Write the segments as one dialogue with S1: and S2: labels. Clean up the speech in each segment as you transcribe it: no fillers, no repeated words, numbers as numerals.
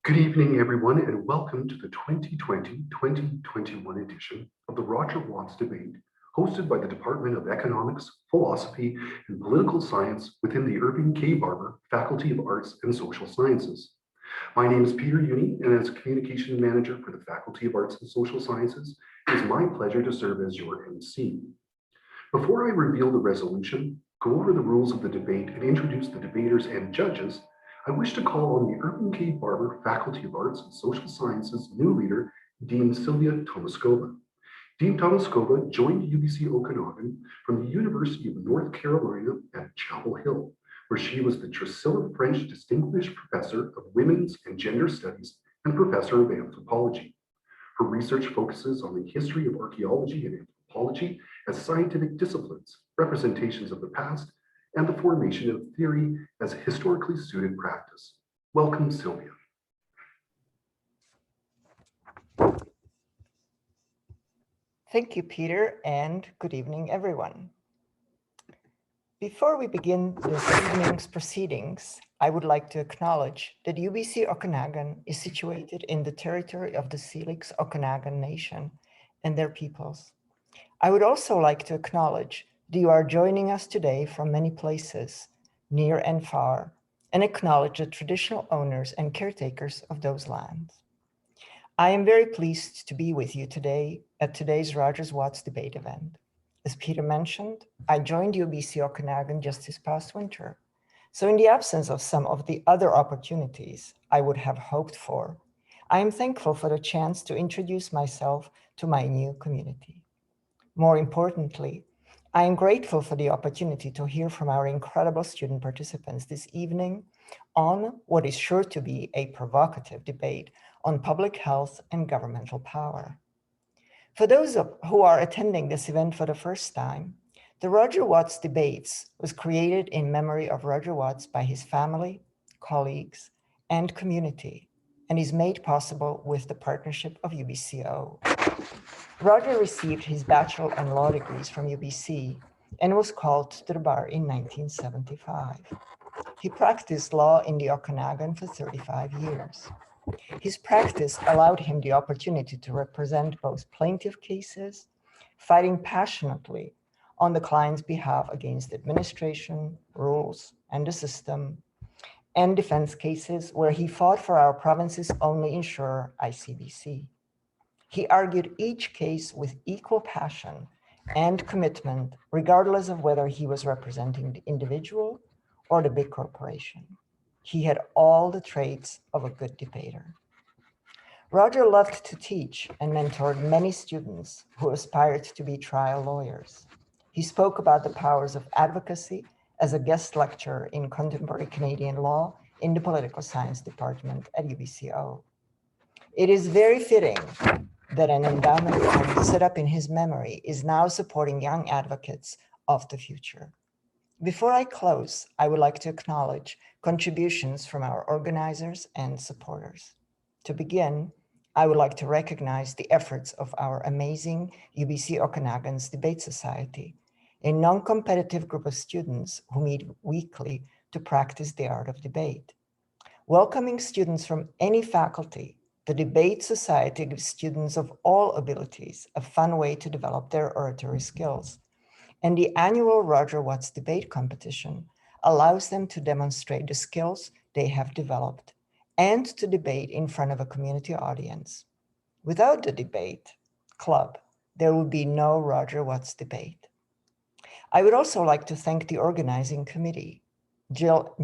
S1: Good evening, everyone, and welcome to the 2020-2021 edition of the Roger Watts Debate, hosted by the Department of Economics, Philosophy, and Political Science within the Irving K. Barber Faculty of Arts and Social Sciences. My name is Peter Uni, and as Communication Manager for the Faculty of Arts and Social Sciences, it is my pleasure to serve as your MC. Before I reveal the resolution, go over the rules of the debate, and introduce the debaters and judges, I wish to call on the Irving K. Barber Faculty of Arts and Social Sciences new leader, Dean Sylvia Tomaskova. Dean Tomaskova joined UBC Okanagan from the University of North Carolina at Chapel Hill, where she was the Drusilla French Distinguished Professor of Women's and Gender Studies and Professor of Anthropology. Her research focuses on the history of archaeology and anthropology as scientific disciplines, representations of the past, and the formation of theory as a historically suited practice. Welcome, Sylvia.
S2: Thank you, Peter, and good evening, everyone. Before we begin this evening's proceedings, I would like to acknowledge that UBC Okanagan is situated in the territory of the Syilx Okanagan Nation and their peoples. I would also like to acknowledge that you are joining us today from many places, near and far, and acknowledge the traditional owners and caretakers of those lands. I am very pleased to be with you today at today's Rogers Watts debate event. As Peter mentioned, I joined UBC Okanagan just this past winter. So in the absence of some of the other opportunities I would have hoped for, I am thankful for the chance to introduce myself to my new community. More importantly, I am grateful for the opportunity to hear from our incredible student participants this evening on what is sure to be a provocative debate on public health and governmental power. For those who are attending this event for the first time, the Roger Watts Debates was created in memory of Roger Watts by his family, colleagues, and community, and is made possible with the partnership of UBCO. Roger received his bachelor and law degrees from UBC and was called to the bar in 1975. He practiced law in the Okanagan for 35 years. His practice allowed him the opportunity to represent both plaintiff cases, fighting passionately on the client's behalf against administration, rules, and the system, and defense cases where he fought for our province's only insurer, ICBC. He argued each case with equal passion and commitment, regardless of whether he was representing the individual or the big corporation. He had all the traits of a good debater. Roger loved to teach and mentored many students who aspired to be trial lawyers. He spoke about the powers of advocacy as a guest lecturer in contemporary Canadian law in the political science department at UBCO. It is very fitting that an endowment fund set up in his memory is now supporting young advocates of the future. Before I close, I would like to acknowledge contributions from our organizers and supporters. To begin, I would like to recognize the efforts of our amazing UBC Okanagan's Debate Society, a non-competitive group of students who meet weekly to practice the art of debate. Welcoming students from any faculty, the Debate Society gives students of all abilities a fun way to develop their oratory skills. And the annual Roger Watts Debate Competition allows them to demonstrate the skills they have developed and to debate in front of a community audience. Without the debate club, there would be no Roger Watts Debate. I would also like to thank the organizing committee, Jill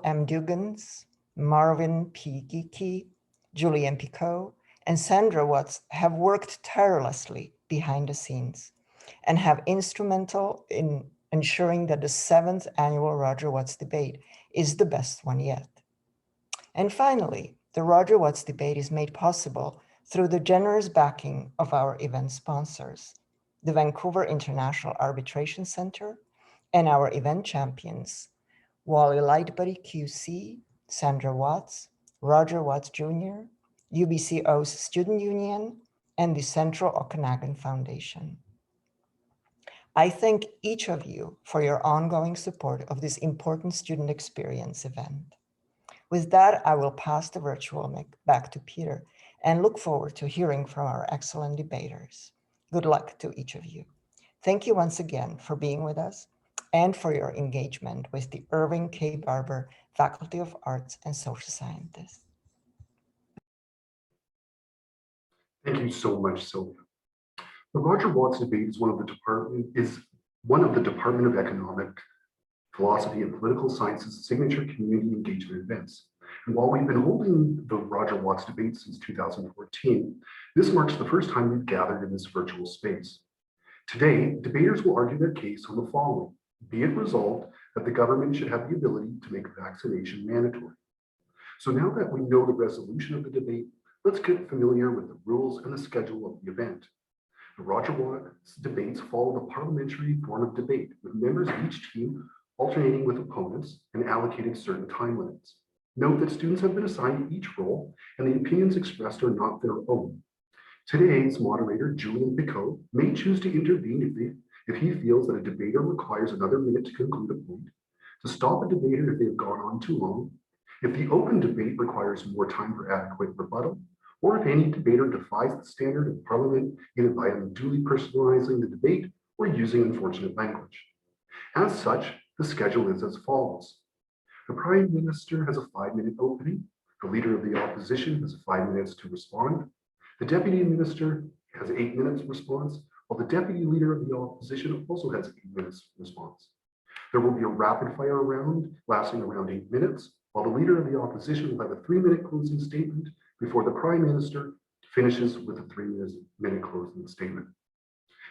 S2: M. Dugans, Marvin P. Geeky, Julian Picot, and Sandra Watts have worked tirelessly behind the scenes and have instrumental in ensuring that the 7th annual Roger Watts Debate is the best one yet. And finally, the Roger Watts Debate is made possible through the generous backing of our event sponsors, the Vancouver International Arbitration Center, and our event champions, Wally Lightbody QC, Sandra Watts, Roger Watts Jr., UBCO's Student Union, and the Central Okanagan Foundation. I thank each of you for your ongoing support of this important student experience event. With that, I will pass the virtual mic back to Peter and look forward to hearing from our excellent debaters. Good luck to each of you. Thank you once again for being with us and for your engagement with the Irving K. Barber Faculty of Arts and Social Sciences.
S1: Thank you so much, Sylvia. The Roger Watts debate is one of the Department of Economic, Philosophy, and Political Sciences signature community engagement events. And while we've been holding the Roger Watts debate since 2014, this marks the first time we've gathered in this virtual space. Today, debaters will argue their case on the following: be it resolved that the government should have the ability to make vaccination mandatory. So now that we know the resolution of the debate, let's get familiar with the rules and the schedule of the event. The Roger Watts debates follow the parliamentary form of debate, with members of each team alternating with opponents and allocated certain time limits. Note that students have been assigned each role, and the opinions expressed are not their own. Today's moderator, Julian Picot, may choose to intervene if he feels that a debater requires another minute to conclude a point, to stop a debater if they have gone on too long, if the open debate requires more time for adequate rebuttal, or if any debater defies the standard of Parliament, either by unduly personalizing the debate or using unfortunate language. As such, the schedule is as follows. The Prime Minister has a 5-minute opening. The Leader of the Opposition has 5 minutes to respond. The Deputy Minister has 8 minutes response, while the Deputy Leader of the Opposition also has 8 minutes response. There will be a rapid fire round lasting around 8 minutes, while the Leader of the Opposition will have a 3-minute closing statement before the Prime Minister finishes with a 3-minute closing statement.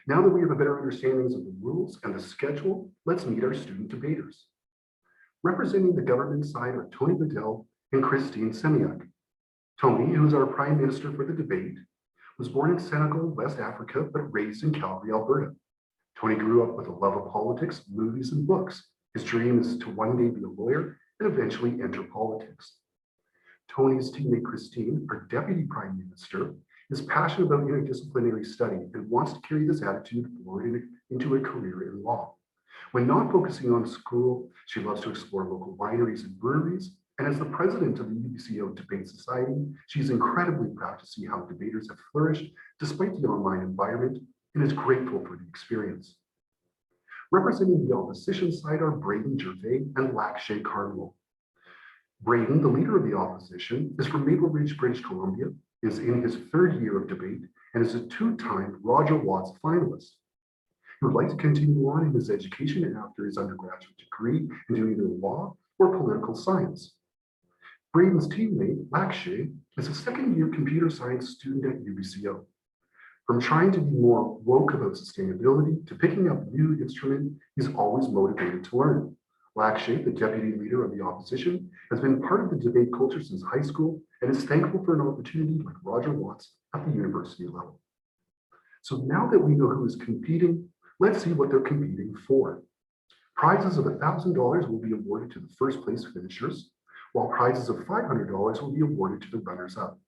S1: Now that we have a better understanding of the rules and the schedule, let's meet our student debaters. Representing the government side are Tony Bedell and Christine Semiak. Tony, who is our Prime Minister for the debate, was born in Senegal, West Africa, but raised in Calgary, Alberta. Tony grew up with a love of politics, movies, and books. His dream is to one day be a lawyer and eventually enter politics. Tony's teammate Christine, our Deputy Prime Minister, is passionate about interdisciplinary study and wants to carry this attitude forward into a career in law. When not focusing on school, she loves to explore local wineries and breweries, and as the president of the UBC Debate Society, she is incredibly proud to see how debaters have flourished despite the online environment and is grateful for the experience. Representing the opposition side are Braden Gervais and Lakshay Carnwell. Braden, the Leader of the Opposition, is from Maple Ridge, British Columbia, is in his 3rd year of debate, and is a 2-time Roger Watts finalist. He would like to continue on in his education after his undergraduate degree and do either law or political science. Braden's teammate, Lakshay, is a 2nd-year computer science student at UBCO. From trying to be more woke about sustainability to picking up a new instrument, he's always motivated to learn. Lakshay, the Deputy Leader of the Opposition, has been part of the debate culture since high school and is thankful for an opportunity like Roger Watts at the university level. So now that we know who is competing, let's see what they're competing for. Prizes of $1,000 will be awarded to the first place finishers, while prizes of $500 will be awarded to the runners-up.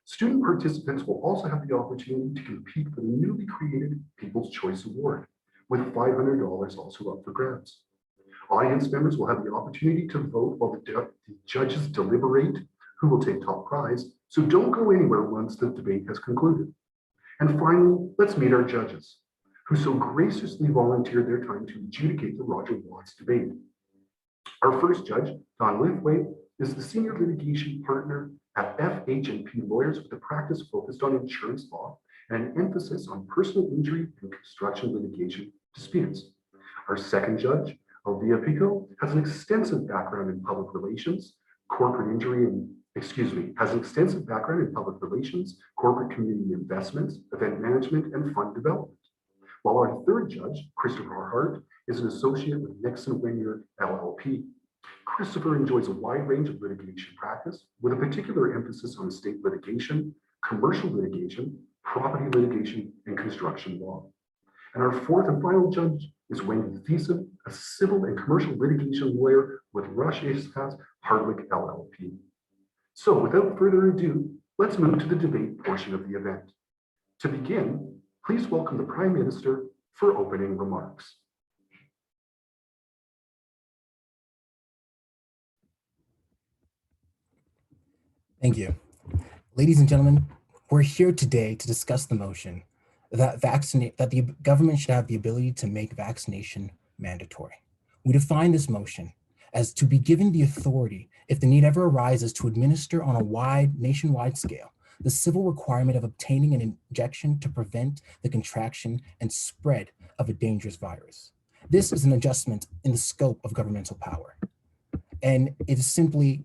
S1: Student participants will also have the opportunity to compete for the newly created People's Choice Award, with $500 also up for grabs. Audience members will have the opportunity to vote while the judges deliberate who will take top prize, so don't go anywhere once the debate has concluded. And finally, let's meet our judges, who so graciously volunteered their time to adjudicate the Roger Watts debate. Our first judge, Don Lithway, is the Senior Litigation Partner at FH&P Lawyers with a practice focused on insurance law and an emphasis on personal injury and construction litigation disputes. Our second judge, Alvia Pico, has an extensive background in public relations, corporate community investments, event management, and fund development. While our third judge, Christopher Hart, is an associate with Nixon Winger LLP. Christopher enjoys a wide range of litigation practice with a particular emphasis on estate litigation, commercial litigation, property litigation, and construction law. And our fourth and final judge is Wendy Thiessen, a civil and commercial litigation lawyer with Rush Estes Hardwick LLP. So without further ado, let's move to the debate portion of the event. To begin, please welcome the Prime Minister for opening remarks.
S3: Thank you. Ladies and gentlemen, we're here today to discuss the motion that the government should have the ability to make vaccination mandatory. We define this motion as to be given the authority, if the need ever arises, to administer on a nationwide scale the civil requirement of obtaining an injection to prevent the contraction and spread of a dangerous virus. This is an adjustment in the scope of governmental power, and it is simply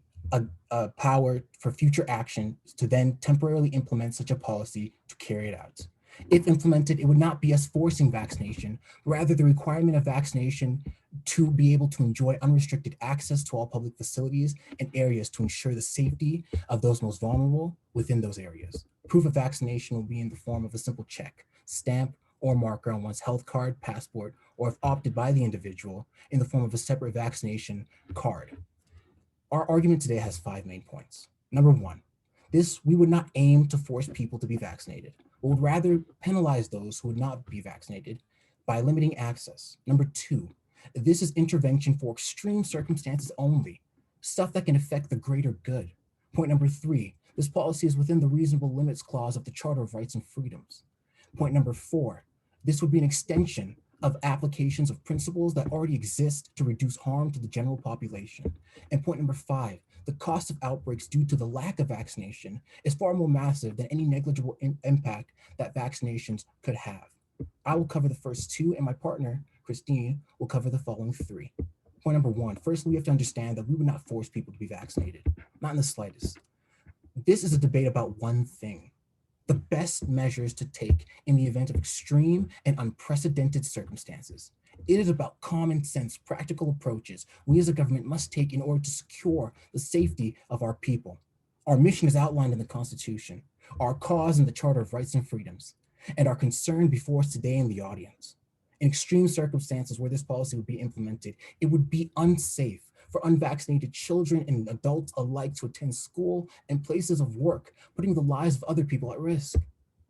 S3: a power for future action to then temporarily implement such a policy to carry it out. If implemented, it would not be us forcing vaccination, rather the requirement of vaccination to be able to enjoy unrestricted access to all public facilities and areas to ensure the safety of those most vulnerable within those areas. Proof of vaccination will be in the form of a simple check, stamp, or marker on one's health card, passport, or if opted by the individual, in the form of a separate vaccination card. Our argument today has 5 main points. Number 1, we would not aim to force people to be vaccinated, but would rather penalize those who would not be vaccinated by limiting access. Number 2, this is intervention for extreme circumstances only, stuff that can affect the greater good. Point number 3, this policy is within the reasonable limits clause of the Charter of Rights and Freedoms. Point number 4, this would be an extension of applications of principles that already exist to reduce harm to the general population. And point number 5, the cost of outbreaks due to the lack of vaccination is far more massive than any negligible impact that vaccinations could have. I will cover the first 2, and my partner, Christine, will cover the following 3. Point number 1, firstly, we have to understand that we would not force people to be vaccinated, not in the slightest. This is a debate about one thing: the best measures to take in the event of extreme and unprecedented circumstances. It is about common sense, practical approaches we as a government must take in order to secure the safety of our people. Our mission is outlined in the Constitution, our cause in the Charter of Rights and Freedoms, and our concern before us today in the audience. In extreme circumstances where this policy would be implemented, it would be unsafe for unvaccinated children and adults alike to attend school and places of work, putting the lives of other people at risk.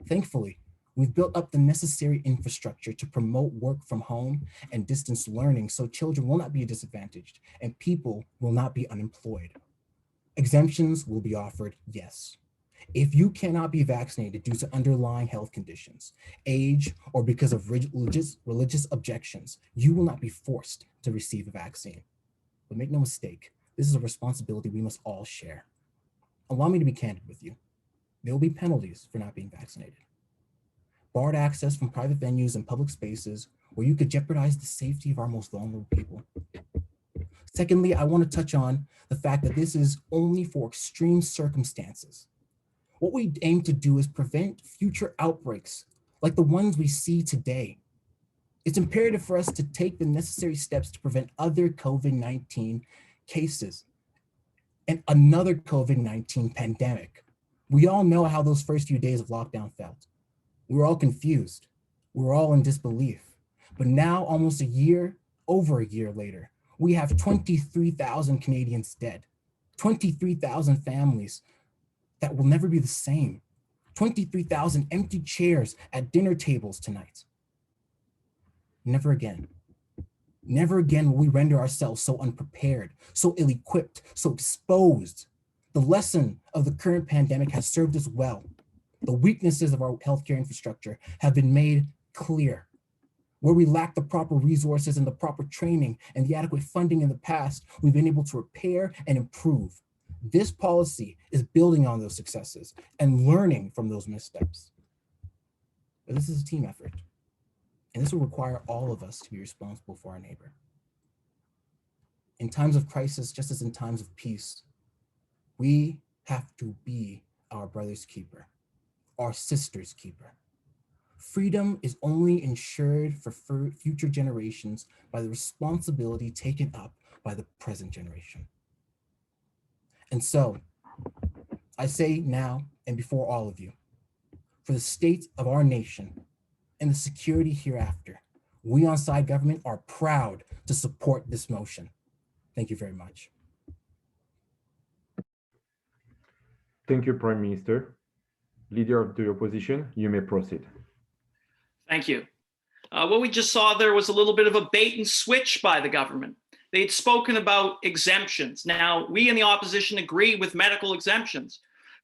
S3: Thankfully, we've built up the necessary infrastructure to promote work from home and distance learning so children will not be disadvantaged and people will not be unemployed. Exemptions will be offered, yes. If you cannot be vaccinated due to underlying health conditions, age, or because of religious objections, you will not be forced to receive a vaccine. But make no mistake, this is a responsibility we must all share. Allow me to be candid with you. There will be penalties for not being vaccinated. Barred access from private venues and public spaces where you could jeopardize the safety of our most vulnerable people. Secondly, I want to touch on the fact that this is only for extreme circumstances. What we aim to do is prevent future outbreaks like the ones we see today. It's imperative for us to take the necessary steps to prevent other COVID-19 cases and another COVID-19 pandemic. We all know how those first few days of lockdown felt. We were all confused. We were all in disbelief. But now, almost over a year later, we have 23,000 Canadians dead, 23,000 families that will never be the same, 23,000 empty chairs at dinner tables tonight. Never again. Never again will we render ourselves so unprepared, so ill-equipped, so exposed. The lesson of the current pandemic has served us well. The weaknesses of our healthcare infrastructure have been made clear. Where we lack the proper resources and the proper training and the adequate funding in the past, we've been able to repair and improve. This policy is building on those successes and learning from those missteps. But this is a team effort. And this will require all of us to be responsible for our neighbor. In times of crisis, just as in times of peace, we have to be our brother's keeper, our sister's keeper. Freedom is only ensured for future generations by the responsibility taken up by the present generation. And so, I say now and before all of you, for the state of our nation and the security hereafter, we on Side Government are proud to support this motion. Thank you very much.
S4: Thank you, Prime Minister. Leader of the opposition, you may proceed.
S5: Thank you. What we just saw there was a little bit of a bait and switch by the government. They had spoken about exemptions. Now, we in the opposition agree with medical exemptions,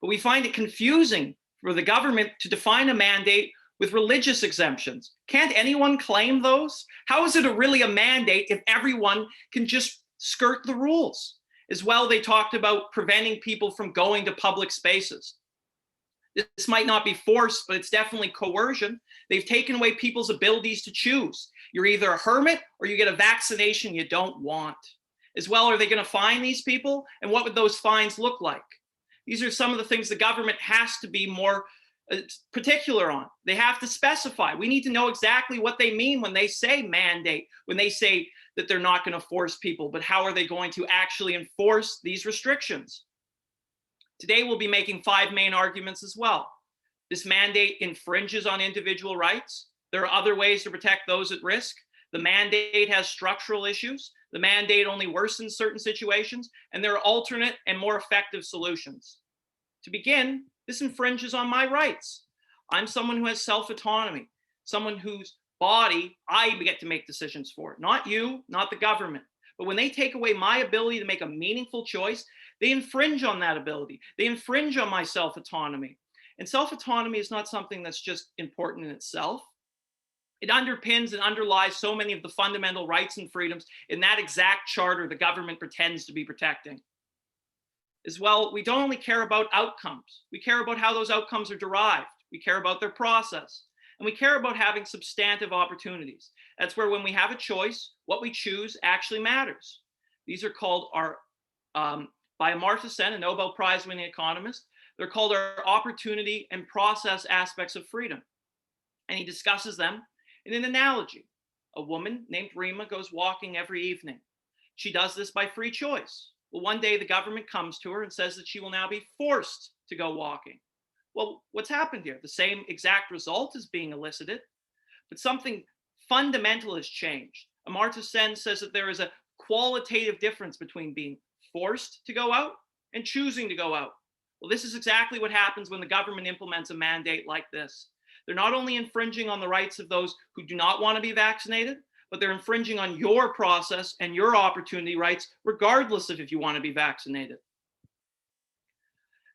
S5: but we find it confusing for the government to define a mandate with religious exemptions. Can't anyone claim those? How is it really a mandate if everyone can just skirt the rules? As well, they talked about preventing people from going to public spaces. This might not be force, but it's definitely coercion. They've taken away people's abilities to choose. You're either a hermit or you get a vaccination you don't want. As well, are they going to fine these people? And what would those fines look like? These are some of the things the government has to be more particular on. They have to specify. We need to know exactly what they mean when they say mandate, when they say that they're not going to force people, but how are they going to actually enforce these restrictions? Today, we'll be making 5 main arguments as well. This mandate infringes on individual rights. There are other ways to protect those at risk. The mandate has structural issues. The mandate only worsens certain situations, and there are alternate and more effective solutions. To begin, this infringes on my rights. I'm someone who has self-autonomy, someone whose body I get to make decisions for, not you, not the government. But when they take away my ability to make a meaningful choice, they infringe on that ability. They infringe on my self-autonomy. And self-autonomy is not something that's just important in itself. It underpins and underlies so many of the fundamental rights and freedoms in that exact charter the government pretends to be protecting. As well, we don't only care about outcomes. We care about how those outcomes are derived. We care about their process. And we care about having substantive opportunities. That's where when we have a choice, what we choose actually matters. These are called our, by Amartya Sen, a Nobel Prize winning economist, they're called our opportunity and process aspects of freedom. And he discusses them in an analogy. A woman named Rima goes walking every evening. She does this by free choice. Well, one day the government comes to her and says that she will now be forced to go walking. Well, what's happened here? The same exact result is being elicited, but something fundamental has changed. Amartya Sen says that there is a qualitative difference between being forced to go out and choosing to go out. Well, this is exactly what happens when the government implements a mandate like this. They're not only infringing on the rights of those who do not want to be vaccinated, but they're infringing on your process and your opportunity rights, regardless of if you want to be vaccinated.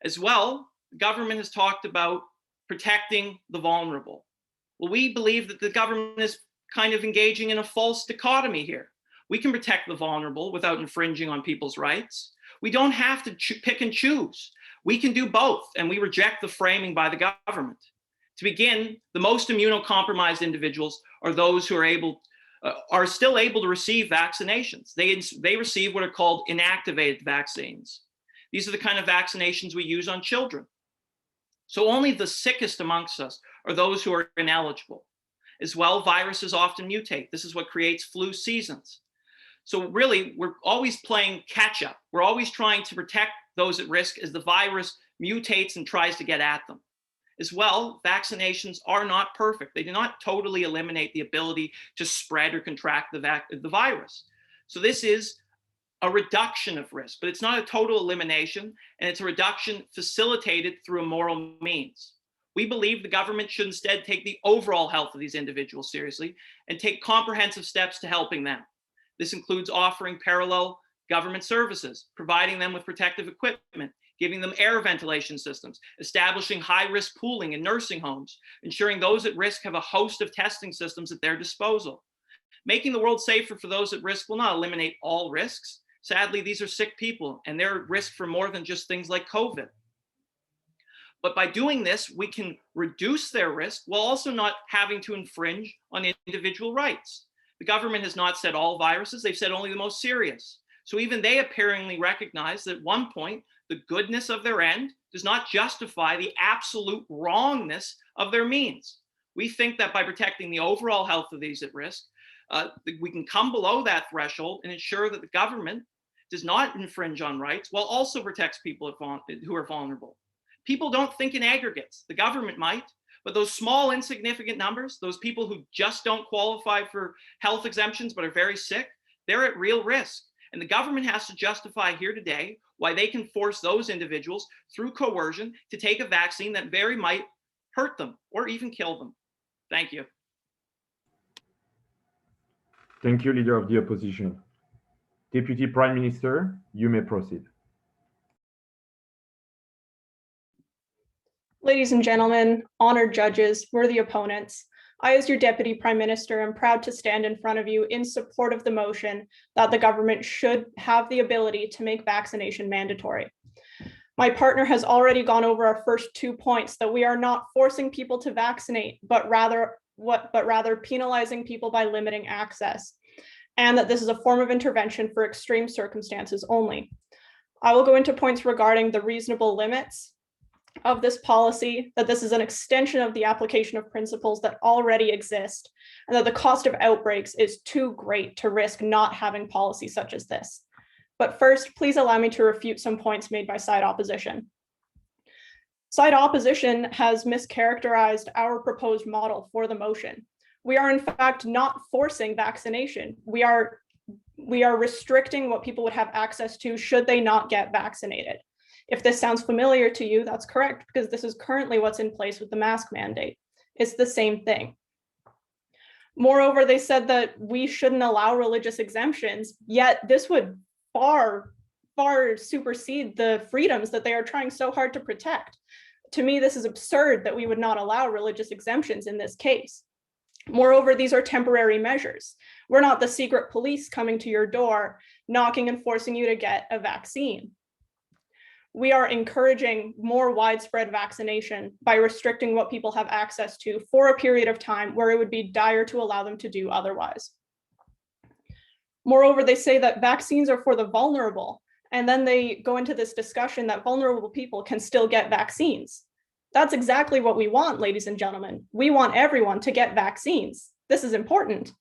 S5: As well, the government has talked about protecting the vulnerable. Well, we believe that the government is kind of engaging in a false dichotomy here. We can protect the vulnerable without infringing on people's rights. We don't have to pick and choose. We can do both, and we reject the framing by the government. To begin, the most immunocompromised individuals are those who are still able to receive vaccinations. They receive what are called inactivated vaccines. These are the kind of vaccinations we use on children. So only the sickest amongst us are those who are ineligible. As well, viruses often mutate. This is what creates flu seasons. So really, we're always playing catch up. We're always trying to protect those at risk as the virus mutates and tries to get at them. As well, vaccinations are not perfect. They do not totally eliminate the ability to spread or contract the virus. So this is a reduction of risk, but it's not a total elimination, and it's a reduction facilitated through immoral means. We believe the government should instead take the overall health of these individuals seriously and take comprehensive steps to helping them. This includes offering parallel government services, providing them with protective equipment, giving them air ventilation systems, establishing high-risk pooling in nursing homes, ensuring those at risk have a host of testing systems at their disposal. Making the world safer for those at risk will not eliminate all risks. Sadly, these are sick people, and they're at risk for more than just things like COVID. But by doing this, we can reduce their risk while also not having to infringe on individual rights. The government has not said all viruses, they've said only the most serious. So even they apparently recognize that at one point, the goodness of their end does not justify the absolute wrongness of their means. We think that by protecting the overall health of these at risk, we can come below that threshold and ensure that the government does not infringe on rights while also protects people who are vulnerable. People don't think in aggregates. The government might, but those small insignificant numbers, those people who just don't qualify for health exemptions but are very sick, they're at real risk. And the government has to justify here today why they can force those individuals through coercion to take a vaccine that very might hurt them or even kill them. Thank you.
S4: Thank you, Leader of the Opposition. Deputy Prime Minister, you may proceed.
S6: Ladies and gentlemen, honored judges, worthy opponents, I, as your Deputy Prime Minister, am proud to stand in front of you in support of the motion that the government should have the ability to make vaccination mandatory. My partner has already gone over our first 2 points, that we are not forcing people to vaccinate, but rather penalizing people by limiting access, and that this is a form of intervention for extreme circumstances only. I will go into points regarding the reasonable limits of this policy, that this is an extension of the application of principles that already exist, and that the cost of outbreaks is too great to risk not having policy such as this. But first, please allow me to refute some points made by side opposition. Side opposition has mischaracterized our proposed model for the motion. We are in fact not forcing vaccination. We are restricting what people would have access to should they not get vaccinated. If this sounds familiar to you, that's correct, because this is currently what's in place with the mask mandate. It's the same thing. Moreover, they said that we shouldn't allow religious exemptions, yet this would far supersede the freedoms that they are trying so hard to protect. To me, this is absurd that we would not allow religious exemptions in this case. Moreover, these are temporary measures. We're not the secret police coming to your door, knocking and forcing you to get a vaccine. We are encouraging more widespread vaccination by restricting what people have access to for a period of time where it would be dire to allow them to do otherwise. Moreover, they say that vaccines are for the vulnerable, and then they go into this discussion that vulnerable people can still get vaccines. That's exactly what we want, ladies and gentlemen. We want everyone to get vaccines. This is important.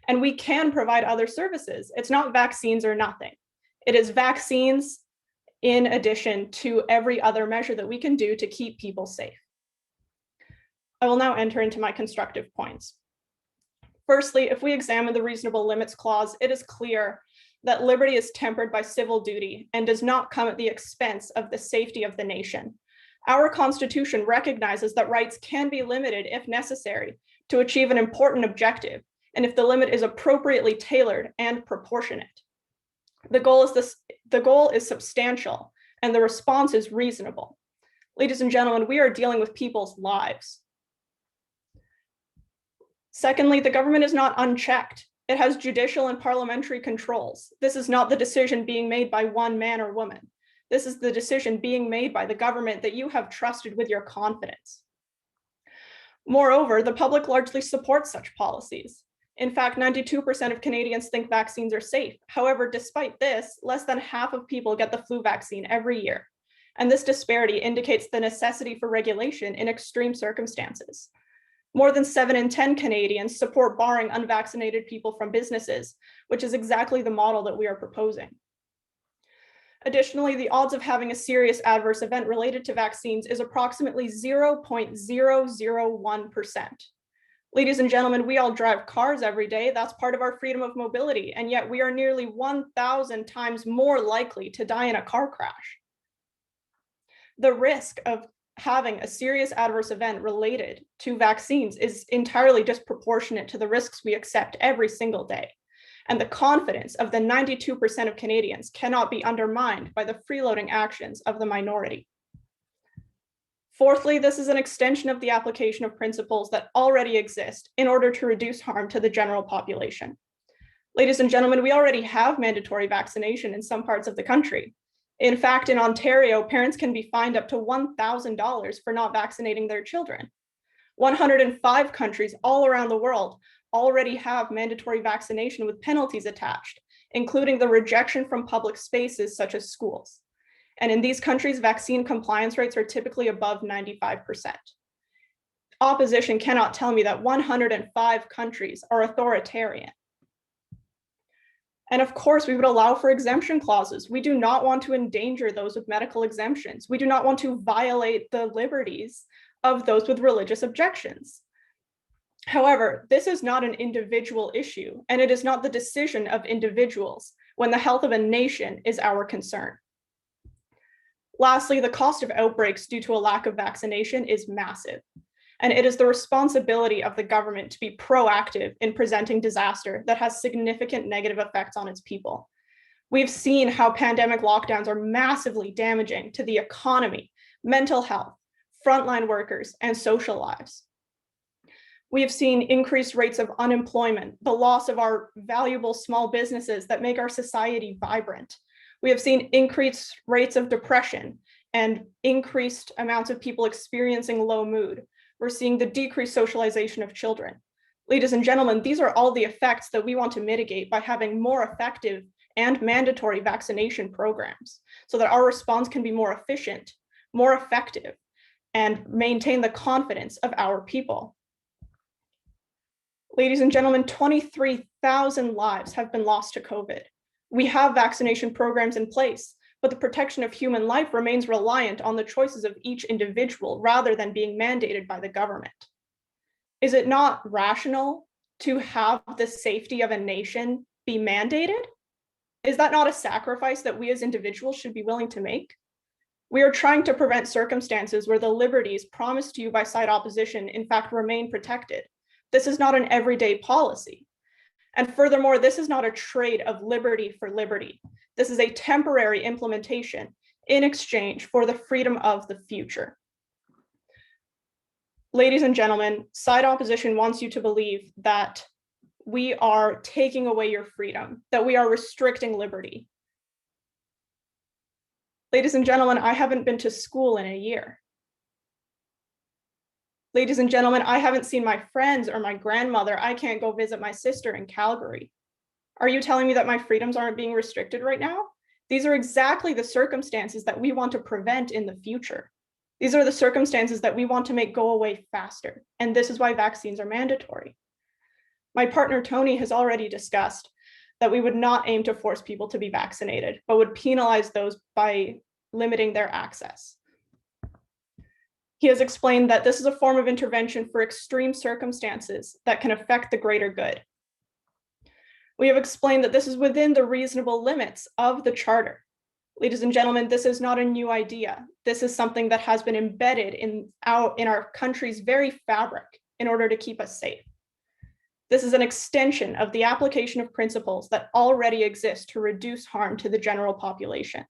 S6: And we can provide other services. It's not vaccines or nothing. It is vaccines in addition to every other measure that we can do to keep people safe. I will now enter into my constructive points. Firstly, if we examine the reasonable limits clause, it is clear that liberty is tempered by civil duty and does not come at the expense of the safety of the nation. Our Constitution recognizes that rights can be limited if necessary to achieve an important objective, and if the limit is appropriately tailored and proportionate. The goal is substantial, and the response is reasonable. Ladies and gentlemen, we are dealing with people's lives. Secondly, the government is not unchecked. It has judicial and parliamentary controls. This is not the decision being made by one man or woman. This is the decision being made by the government that you have trusted with your confidence. Moreover, the public largely supports such policies. In fact, 92% of Canadians think vaccines are safe. However, despite this, less than half of people get the flu vaccine every year. And this disparity indicates the necessity for regulation in extreme circumstances. More than 7 in 10 Canadians support barring unvaccinated people from businesses, which is exactly the model that we are proposing. Additionally, the odds of having a serious adverse event related to vaccines is approximately 0.001%. Ladies and gentlemen, we all drive cars every day. That's part of our freedom of mobility, and yet we are nearly 1,000 times more likely to die in a car crash. The risk of having a serious adverse event related to vaccines is entirely disproportionate to the risks we accept every single day. And the confidence of the 92% of Canadians cannot be undermined by the freeloading actions of the minority. Fourthly, this is an extension of the application of principles that already exist in order to reduce harm to the general population. Ladies and gentlemen, we already have mandatory vaccination in some parts of the country. In fact, in Ontario, parents can be fined up to $1,000 for not vaccinating their children. 105 countries all around the world already have mandatory vaccination with penalties attached, including the rejection from public spaces such as schools. And in these countries, vaccine compliance rates are typically above 95%. Opposition cannot tell me that 105 countries are authoritarian. And of course, we would allow for exemption clauses. We do not want to endanger those with medical exemptions. We do not want to violate the liberties of those with religious objections. However, this is not an individual issue, and it is not the decision of individuals when the health of a nation is our concern. Lastly, the cost of outbreaks due to a lack of vaccination is massive, and it is the responsibility of the government to be proactive in presenting disaster that has significant negative effects on its people. We've seen how pandemic lockdowns are massively damaging to the economy, mental health, frontline workers, and social lives. We have seen increased rates of unemployment, the loss of our valuable small businesses that make our society vibrant. We have seen increased rates of depression and increased amounts of people experiencing low mood. We're seeing the decreased socialization of children. Ladies and gentlemen, these are all the effects that we want to mitigate by having more effective and mandatory vaccination programs so that our response can be more efficient, more effective, and maintain the confidence of our people. Ladies and gentlemen, 23,000 lives have been lost to COVID. We have vaccination programs in place, but the protection of human life remains reliant on the choices of each individual rather than being mandated by the government. Is it not rational to have the safety of a nation be mandated? Is that not a sacrifice that we as individuals should be willing to make? We are trying to prevent circumstances where the liberties promised to you by side opposition in fact remain protected. This is not an everyday policy. And furthermore, this is not a trade of liberty for liberty. This is a temporary implementation in exchange for the freedom of the future. Ladies and gentlemen, side opposition wants you to believe that we are taking away your freedom, that we are restricting liberty. Ladies and gentlemen, I haven't been to school in a year. Ladies and gentlemen, I haven't seen my friends or my grandmother. I can't go visit my sister in Calgary. Are you telling me that my freedoms aren't being restricted right now? These are exactly the circumstances that we want to prevent in the future. These are the circumstances that we want to make go away faster. And this is why vaccines are mandatory. My partner, Tony, has already discussed that we would not aim to force people to be vaccinated, but would penalize those by limiting their access. He has explained that this is a form of intervention for extreme circumstances that can affect the greater good. We have explained that this is within the reasonable limits of the Charter. Ladies and gentlemen, this is not a new idea. This is something that has been embedded in our country's very fabric in order to keep us safe. This is an extension of the application of principles that already exist to reduce harm to the general population.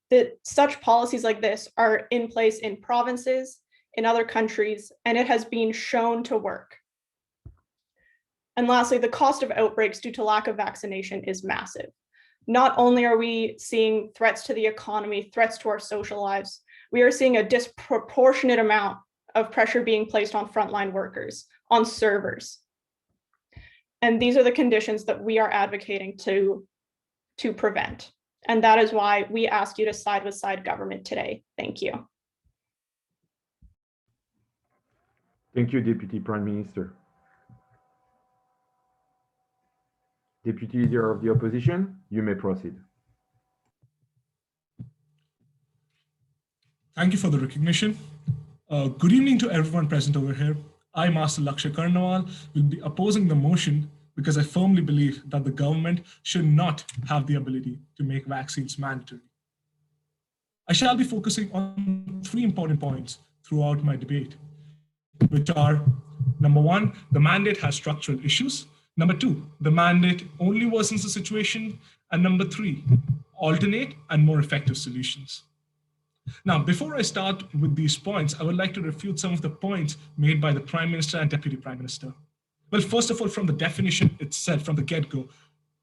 S6: That such policies like this are in place in provinces, in other countries, and it has been shown to work. And lastly, the cost of outbreaks due to lack of vaccination is massive. Not only are we seeing threats to the economy, threats to our social lives, we are seeing a disproportionate amount of pressure being placed on frontline workers, on servers. And these are the conditions that we are advocating to prevent. And that is why we ask you to side with side government today. Thank you.
S4: Thank you, Deputy Prime Minister. Deputy Leader of the Opposition, you may proceed.
S7: Thank you for the recognition. Good evening to everyone present over here. I, Master Lakshay Karnawal, will be opposing the motion because I firmly believe that the government should not have the ability to make vaccines mandatory. I shall be focusing on 3 important points throughout my debate, which are, number 1, the mandate has structural issues. Number 2, the mandate only worsens the situation. And number 3, alternate and more effective solutions. Now, before I start with these points, I would like to refute some of the points made by the Prime Minister and Deputy Prime Minister. Well, first of all, from the definition itself, from the get-go,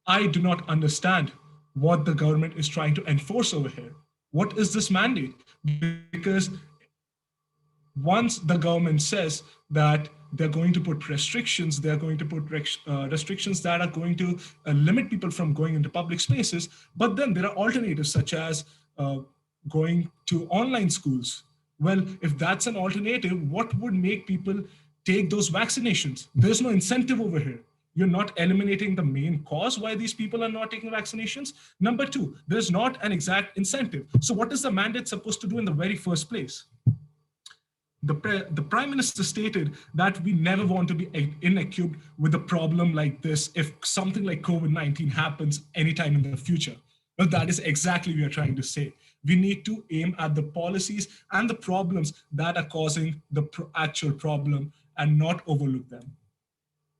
S7: I do not understand what the government is trying to enforce over here. What is this mandate? Because once the government says that they're going to put restrictions, they're going to put restrictions that are going to limit people from going into public spaces, but then there are alternatives such as going to online schools. Well, if that's an alternative, what would make people take those vaccinations? There's no incentive over here. You're not eliminating the main cause why these people are not taking vaccinations. Number 2, there's not an exact incentive. So what is the mandate supposed to do in the very first place? The Prime Minister stated that we never want to be inequipped with a problem like this if something like COVID-19 happens anytime in the future. Well, that is exactly what we are trying to say. We need to aim at the policies and the problems that are causing the actual problem and not overlook them.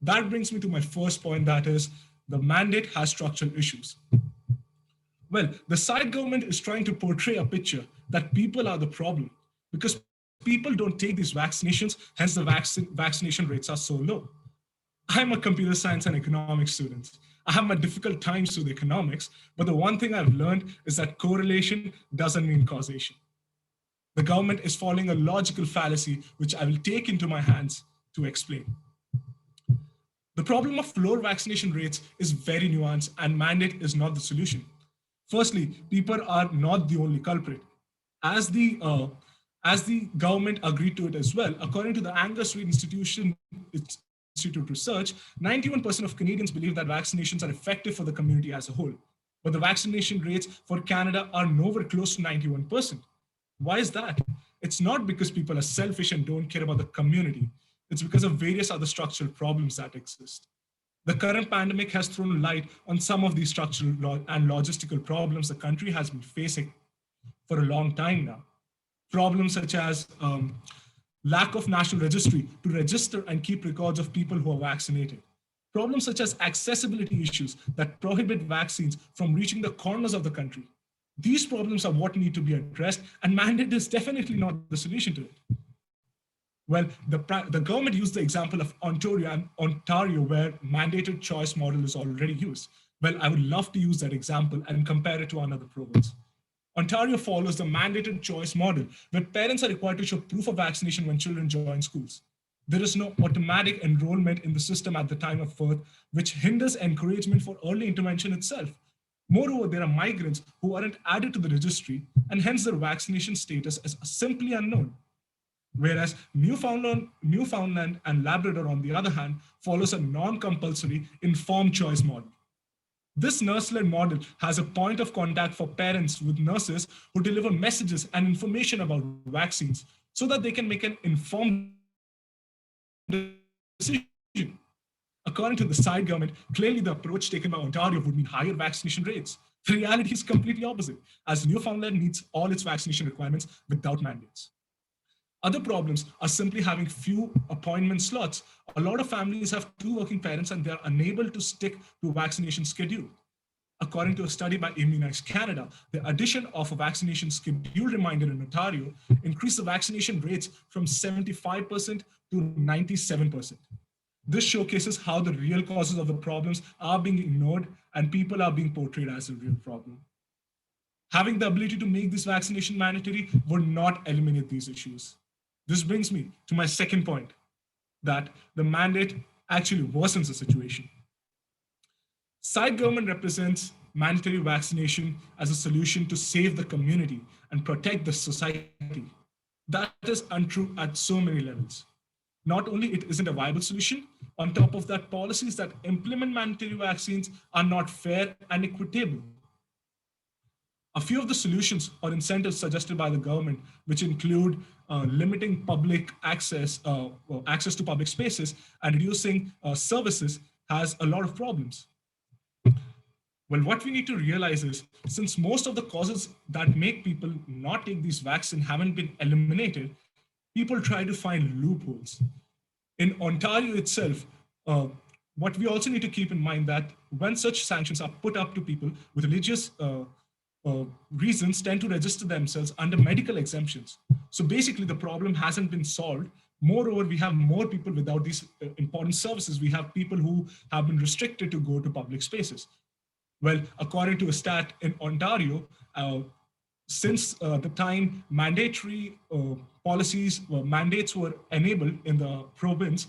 S7: That brings me to my first point, that is, the mandate has structural issues. Well, the side government is trying to portray a picture that people are the problem. because people don't take these vaccinations, hence the vaccination rates are so low. I'm a computer science and economics student. I have my difficult times with economics, but the one thing I've learned is that correlation doesn't mean causation. The government is following a logical fallacy, which I will take into my hands to explain. The problem of lower vaccination rates is very nuanced, and mandate is not the solution. Firstly, people are not the only culprit. As the government agreed to it as well, according to the Angus Reid Institute Research, 91% of Canadians believe that vaccinations are effective for the community as a whole. But the vaccination rates for Canada are nowhere close to 91%. Why is that? It's not because people are selfish and don't care about the community. It's because of various other structural problems that exist. The current pandemic has thrown light on some of these structural and logistical problems the country has been facing for a long time now. Problems such as lack of national registry to register and keep records of people who are vaccinated. Problems such as accessibility issues that prohibit vaccines from reaching the corners of the country. These problems are what need to be addressed, and mandate is definitely not the solution to it. Well, the government used the example of Ontario, where mandated choice model is already used. Well, I would love to use that example and compare it to another province. Ontario follows the mandated choice model, where parents are required to show proof of vaccination when children join schools. There is no automatic enrollment in the system at the time of birth, which hinders encouragement for early intervention itself. Moreover, there are migrants who aren't added to the registry, and hence their vaccination status is simply unknown. Whereas Newfoundland and Labrador, on the other hand, follows a non-compulsory informed choice model. This nurse-led model has a point of contact for parents with nurses who deliver messages and information about vaccines so that they can make an informed decision. According to the side government, clearly the approach taken by Ontario would mean higher vaccination rates. The reality is completely opposite, as Newfoundland meets all its vaccination requirements without mandates. Other problems are simply having few appointment slots. A lot of families have 2 working parents and they're unable to stick to a vaccination schedule. According to a study by Immunize Canada, the addition of a vaccination schedule reminder in Ontario increased the vaccination rates from 75% to 97%. This showcases how the real causes of the problems are being ignored and people are being portrayed as a real problem. Having the ability to make this vaccination mandatory would not eliminate these issues. This brings me to my second point, that the mandate actually worsens the situation. Side government represents mandatory vaccination as a solution to save the community and protect the society. That is untrue at so many levels. Not only it isn't a viable solution, on top of that, policies that implement mandatory vaccines are not fair and equitable. A few of the solutions or incentives suggested by the government, which include limiting public access to public spaces and reducing services, has a lot of problems. Well, what we need to realize is, since most of the causes that make people not take these vaccines haven't been eliminated, people try to find loopholes. In Ontario itself, what we also need to keep in mind that when such sanctions are put up to people with religious reasons tend to register themselves under medical exemptions. So basically the problem hasn't been solved. Moreover, we have more people without these important services. We have people who have been restricted to go to public spaces. Well, according to a stat in Ontario, since the time mandatory mandates were enabled in the province,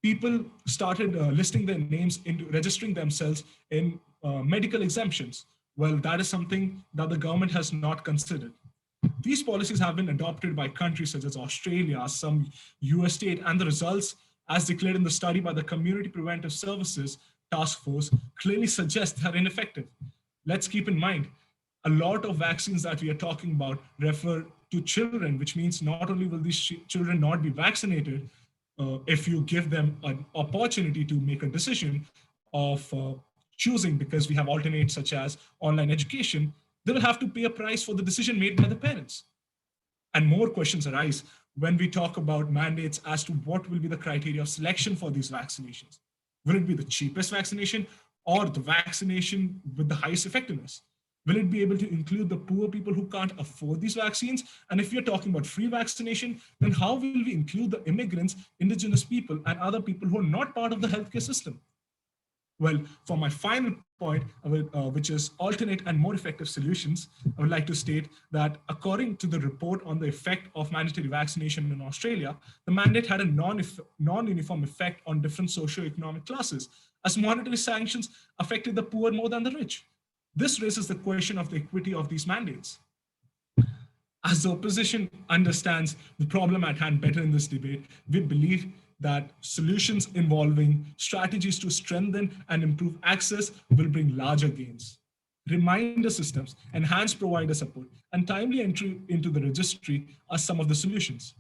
S7: people started listing their names into registering themselves in medical exemptions. Well, that is something that the government has not considered. These policies have been adopted by countries such as Australia, some US state, and the results, as declared in the study by the Community Preventive Services Task Force, clearly suggest they're ineffective. Let's keep in mind, a lot of vaccines that we are talking about refer to children, which means not only will these children not be vaccinated, if you give them an opportunity to make a decision of choosing, because we have alternates such as online education, they will have to pay a price for the decision made by the parents. And more questions arise when we talk about mandates as to what will be the criteria of selection for these vaccinations. Will it be the cheapest vaccination or the vaccination with the highest effectiveness? Will it be able to include the poor people who can't afford these vaccines? And if you're talking about free vaccination, then how will we include the immigrants, indigenous people, and other people who are not part of the healthcare system? Well, for my final point, which is alternate and more effective solutions, I would like to state that according to the report on the effect of mandatory vaccination in Australia, the mandate had a non-uniform effect on different socioeconomic classes, as monetary sanctions affected the poor more than the rich. This raises the question of the equity of these mandates. As the opposition understands the problem at hand better in this debate, we believe that solutions involving strategies to strengthen and improve access will bring larger gains. Reminder systems, enhanced provider support, and timely entry into the registry are some of the solutions.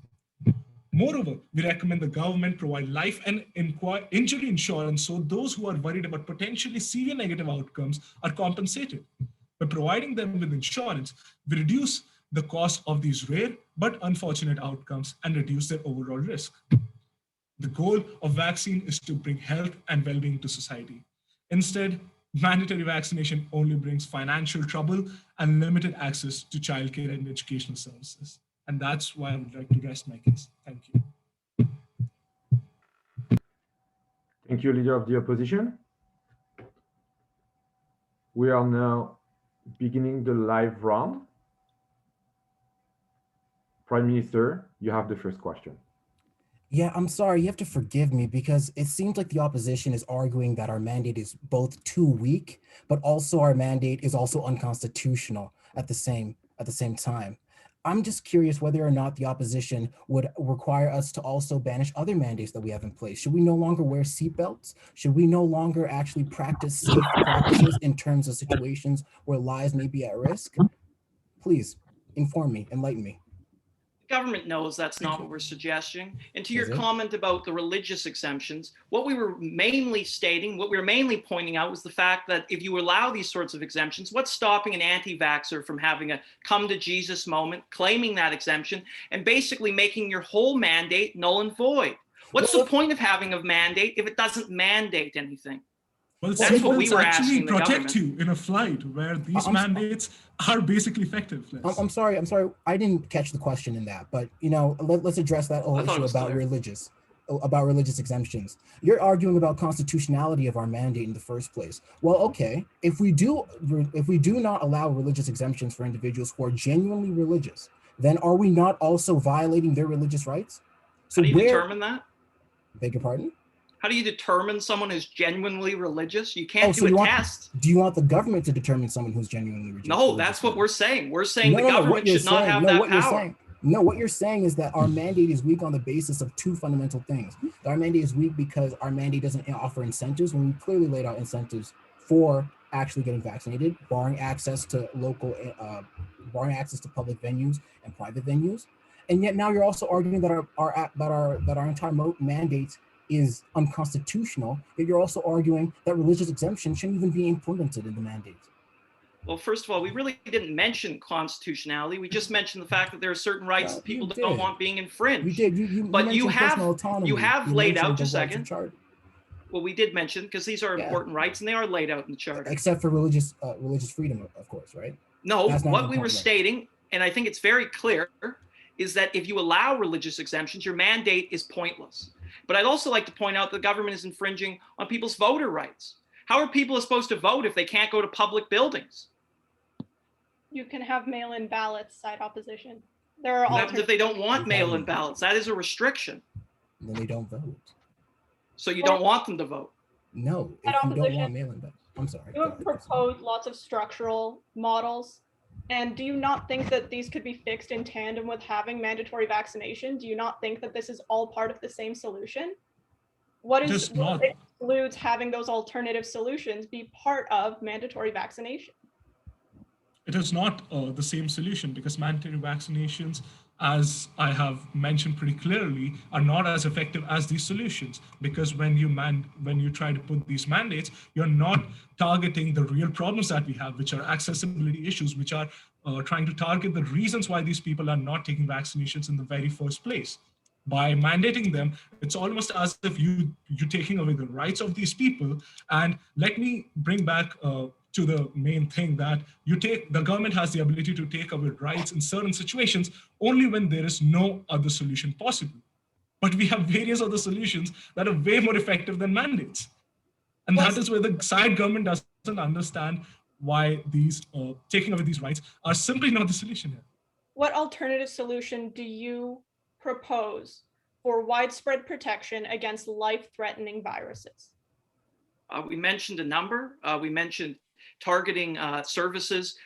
S7: Moreover, we recommend the government provide life and injury insurance so those who are worried about potentially severe negative outcomes are compensated. By providing them with insurance, we reduce the cost of these rare but unfortunate outcomes and reduce their overall risk. The goal of vaccine is to bring health and well-being to society. Instead, mandatory vaccination only brings financial trouble and limited access to childcare and educational services. And that's why I would like to rest my case. Thank you.
S4: Thank you, Leader of the Opposition. We are now beginning the live round. Prime Minister, you have the first question.
S3: Yeah, I'm sorry, you have to forgive me because it seems like the opposition is arguing that our mandate is both too weak, but also our mandate is also unconstitutional at the same time. I'm just curious whether or not the opposition would require us to also banish other mandates that we have in place. Should we no longer wear seatbelts? Should we no longer actually practice safe practices in terms of situations where lives may be at risk? Please inform me, enlighten me.
S5: Government knows that's not what we're suggesting. And to your
S3: Is it?
S5: comment about the religious exemptions, what we were mainly stating, what we were mainly pointing out was the fact that if you allow these sorts of exemptions, what's stopping an anti-vaxxer from having a come to Jesus moment, claiming that exemption, and basically making your whole mandate null and void? What's the point of having a mandate if it doesn't mandate anything?
S7: Well,
S5: That's what we
S7: seatbelts
S5: were
S7: actually
S5: asking the
S7: protect
S5: government.
S7: you in a flight where these mandates are basically effective.
S3: I'm sorry, I didn't catch the question in that, but you know, let's address that whole issue about religious exemptions. You're arguing about constitutionality of our mandate in the first place. Well, okay, if we do not allow religious exemptions for individuals who are genuinely religious, then are we not also violating their religious rights? So
S5: how do you determine that?
S3: Beg your pardon?
S5: How do you determine someone who's genuinely religious? You can't
S3: so
S5: do a test.
S3: Do you want the government to determine someone who's genuinely religious?
S5: No, that's what we're saying. We're saying the government should not have that power.
S3: No, what you're saying is that our mandate is weak on the basis of two fundamental things. Our mandate is weak because our mandate doesn't offer incentives when we clearly laid out incentives for actually getting vaccinated, barring access to public venues and private venues. And yet now you're also arguing that our entire mandate is unconstitutional, yet you're also arguing that religious exemption shouldn't even be implemented in the mandate.
S5: Well, first of all, we really didn't mention constitutionality. We just mentioned the fact that there are certain rights that people don't want being infringed.
S3: You did.
S5: But you have laid out, just a second. Well, we did mention, because these are important rights and they are laid out in the charter.
S3: Except for religious freedom, of course, right?
S5: No, what we were stating, and I think it's very clear, is that if you allow religious exemptions, your mandate is pointless. But I'd also like to point out the government is infringing on people's voter rights. How are people supposed to vote if they can't go to public buildings?
S6: You can have mail-in ballots, side opposition. There are
S5: what happens if they don't want mail-in ballots? That is a restriction.
S3: Then they don't vote.
S5: So you don't want them to vote?
S3: No, if you don't want mail-in ballots. I'm sorry.
S6: You have proposed lots of structural models. And do you not think that these could be fixed in tandem with having mandatory vaccination? Do you not think that this is all part of the same solution? What excludes having those alternative solutions be part of mandatory vaccination?
S7: It is not the same solution because mandatory vaccinations, as I have mentioned pretty clearly, are not as effective as these solutions, because when you try to put these mandates, you're not targeting the real problems that we have, which are accessibility issues, which are trying to target the reasons why these people are not taking vaccinations in the very first place. By mandating them, it's almost as if you're taking away the rights of these people. And let me bring back to the main thing that the government has the ability to take away rights in certain situations only when there is no other solution possible. But we have various other solutions that are way more effective than mandates. And that is where the side government doesn't understand why these taking away these rights are simply not the solution here.
S6: What alternative solution do you propose for widespread protection against life-threatening viruses?
S5: We mentioned a number. We mentioned targeting services,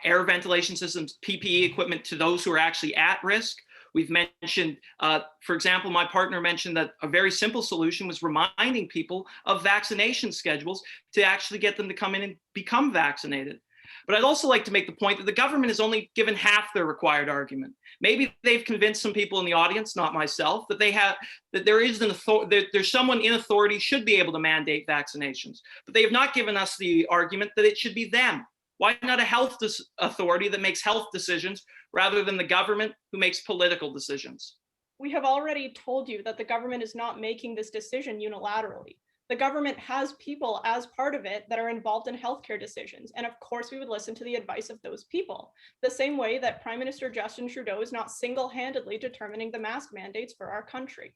S5: air ventilation systems, PPE equipment to those who are actually at risk. We've mentioned, for example, my partner mentioned that a very simple solution was reminding people of vaccination schedules to actually get them to come in and become vaccinated. But I'd also like to make the point that the government has only given half their required argument. Maybe they've convinced some people in the audience, not myself, that there's someone in authority should be able to mandate vaccinations. But they have not given us the argument that it should be them. Why not a health authority that makes health decisions rather than the government who makes political decisions?
S6: We have already told you that the government is not making this decision unilaterally. The government has people as part of it that are involved in healthcare decisions. And of course, we would listen to the advice of those people. The same way that Prime Minister Justin Trudeau is not single-handedly determining the mask mandates for our country.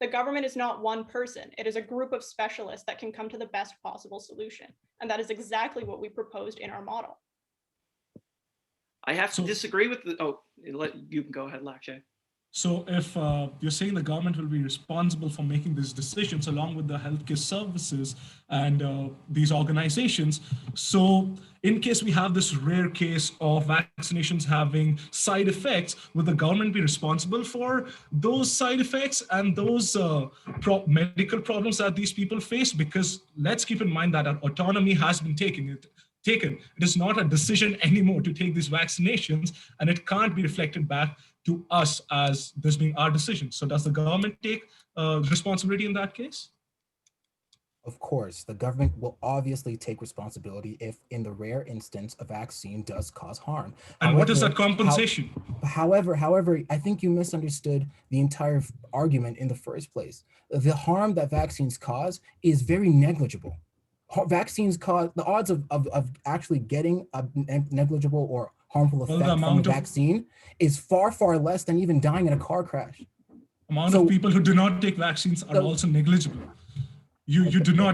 S6: The government is not one person. It is a group of specialists that can come to the best possible solution. And that is exactly what we proposed in our model.
S5: I have to disagree with you can go ahead, Lakshay.
S7: So if you're saying the government will be responsible for making these decisions along with the healthcare services and these organizations, so in case we have this rare case of vaccinations having side effects, will the government be responsible for those side effects and those medical problems that these people face? Because let's keep in mind that our autonomy has been taken. It is not a decision anymore to take these vaccinations, and it can't be reflected back to us as this being our decision. So does the government take responsibility in that case?
S3: Of course, the government will obviously take responsibility if in the rare instance a vaccine does cause harm.
S7: And what is that compensation?
S3: However, I think you misunderstood the entire argument in the first place. The harm that vaccines cause is very negligible. Vaccines cause, the odds of actually getting a negligible or harmful effect from a vaccine is far, far less than even dying in a car crash.
S7: Amount of people who do not take vaccines are also negligible. You're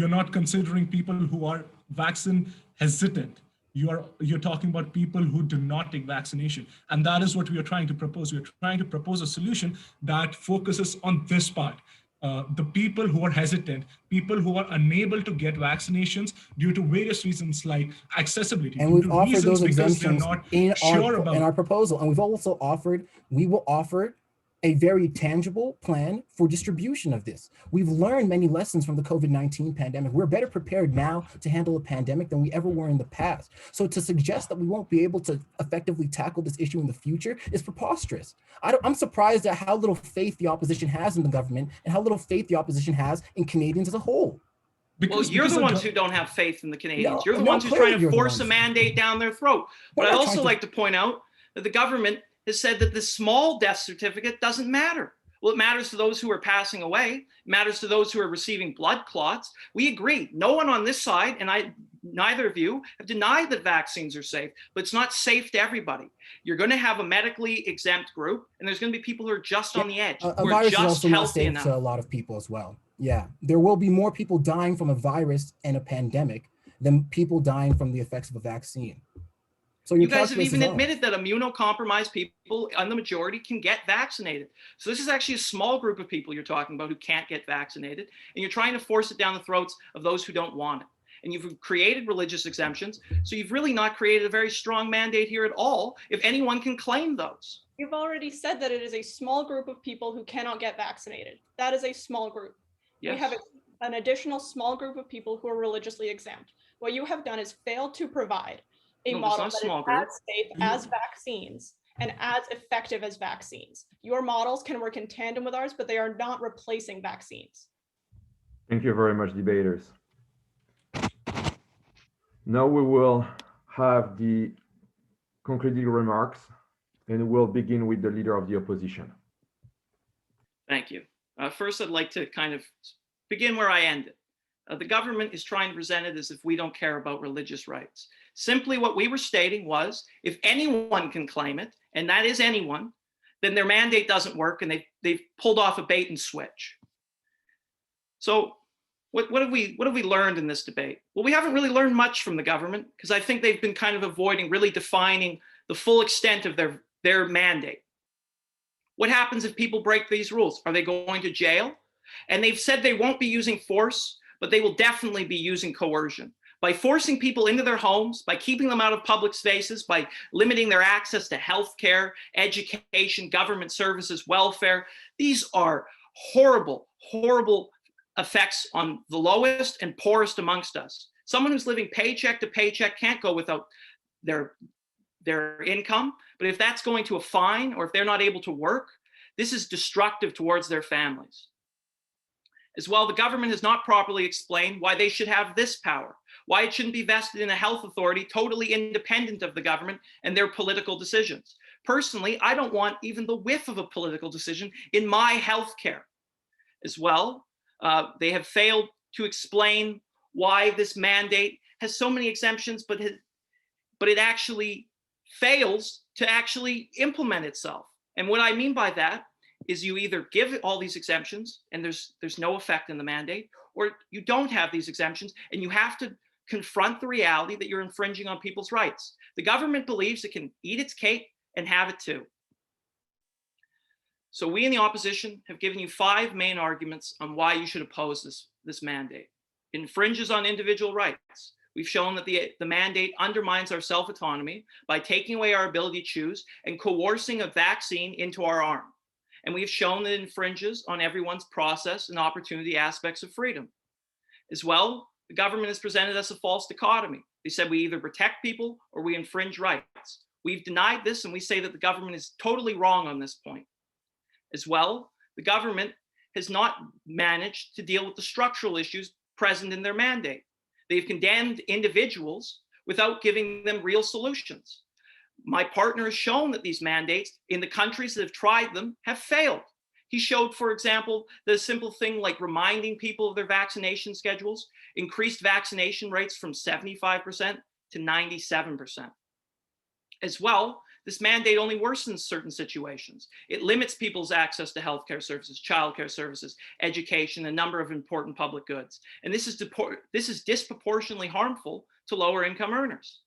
S7: not considering people who are vaccine hesitant. You're talking about people who do not take vaccination. And that is what we are trying to propose. We are trying to propose a solution that focuses on this part. The people who are hesitant, people who are unable to get vaccinations due to various reasons like accessibility.
S3: And we've offered those exemptions in our proposal. And we will offer a very tangible plan for distribution of this. We've learned many lessons from the COVID-19 pandemic. We're better prepared now to handle a pandemic than we ever were in the past. So to suggest that we won't be able to effectively tackle this issue in the future is preposterous. I'm surprised at how little faith the opposition has in the government and how little faith the opposition has in Canadians as a whole.
S5: Because you're the ones who don't have faith in the Canadians. You're the ones who are trying to force a mandate down their throat. But I'd also like to point out that the government has said that this small death certificate doesn't matter. Well, it matters to those who are passing away. It matters to those who are receiving blood clots. We agree. No one on this side, and neither of you, have denied that vaccines are safe, but it's not safe to everybody. You're going to have a medically exempt group, and there's going to be people who are just on the edge,
S3: who are just also not safe to a lot of people as well. Yeah, there will be more people dying from a virus and a pandemic than people dying from the effects of a vaccine. So
S5: you guys have even admitted that immunocompromised people and the majority can get vaccinated. So this is actually a small group of people you're talking about who can't get vaccinated, and you're trying to force it down the throats of those who don't want it. And you've created religious exemptions, so you've really not created a very strong mandate here at all, if anyone can claim those.
S6: You've already said that it is a small group of people who cannot get vaccinated. That is a small group. Yes. We have an additional small group of people who are religiously exempt. What you have done is failed to provide a model that is as safe as vaccines and as effective as vaccines. Your models can work in tandem with ours, but they are not replacing vaccines.
S4: Thank you very much, debaters. Now we will have the concluding remarks, and we'll begin with the leader of the opposition.
S5: Thank you. First, I'd like to kind of begin where I ended. the government is trying to present it as if we don't care about religious rights. Simply what we were stating was, if anyone can claim it, and that is anyone, then their mandate doesn't work, and they've pulled off a bait and switch. So what have we learned in this debate? Well, we haven't really learned much from the government, because I think they've been kind of avoiding really defining the full extent of their mandate. What happens if people break these rules? Are they going to jail? And they've said they won't be using force, but they will definitely be using coercion. By forcing people into their homes, by keeping them out of public spaces, by limiting their access to healthcare, education, government services, welfare. These are horrible, horrible effects on the lowest and poorest amongst us. Someone who's living paycheck to paycheck can't go without their income, but if that's going to a fine, or if they're not able to work, this is destructive towards their families. As well, the government has not properly explained why they should have this power, why it shouldn't be vested in a health authority totally independent of the government and their political decisions. Personally, I don't want even the whiff of a political decision in my health care. As well, they have failed to explain why this mandate has so many exemptions, but it actually fails to actually implement itself. And what I mean by that is you either give all these exemptions and there's no effect in the mandate, or you don't have these exemptions and you have to confront the reality that you're infringing on people's rights. The government believes it can eat its cake and have it too. So we in the opposition have given you 5 main arguments on why you should oppose this mandate. It infringes on individual rights. We've shown that the mandate undermines our self-autonomy by taking away our ability to choose and coercing a vaccine into our arm. And we've shown that it infringes on everyone's process and opportunity aspects of freedom. As well, the government has presented us a false dichotomy. They said we either protect people or we infringe rights. We've denied this, and we say that the government is totally wrong on this point. As well, the government has not managed to deal with the structural issues present in their mandate. They've condemned individuals without giving them real solutions. My partner has shown that these mandates in the countries that have tried them have failed. He showed, for example, the simple thing like reminding people of their vaccination schedules increased vaccination rates from 75% to 97%. As well, this mandate only worsens certain situations. It limits people's access to healthcare services, childcare services, education, a number of important public goods. And this is disproportionately harmful to lower income earners.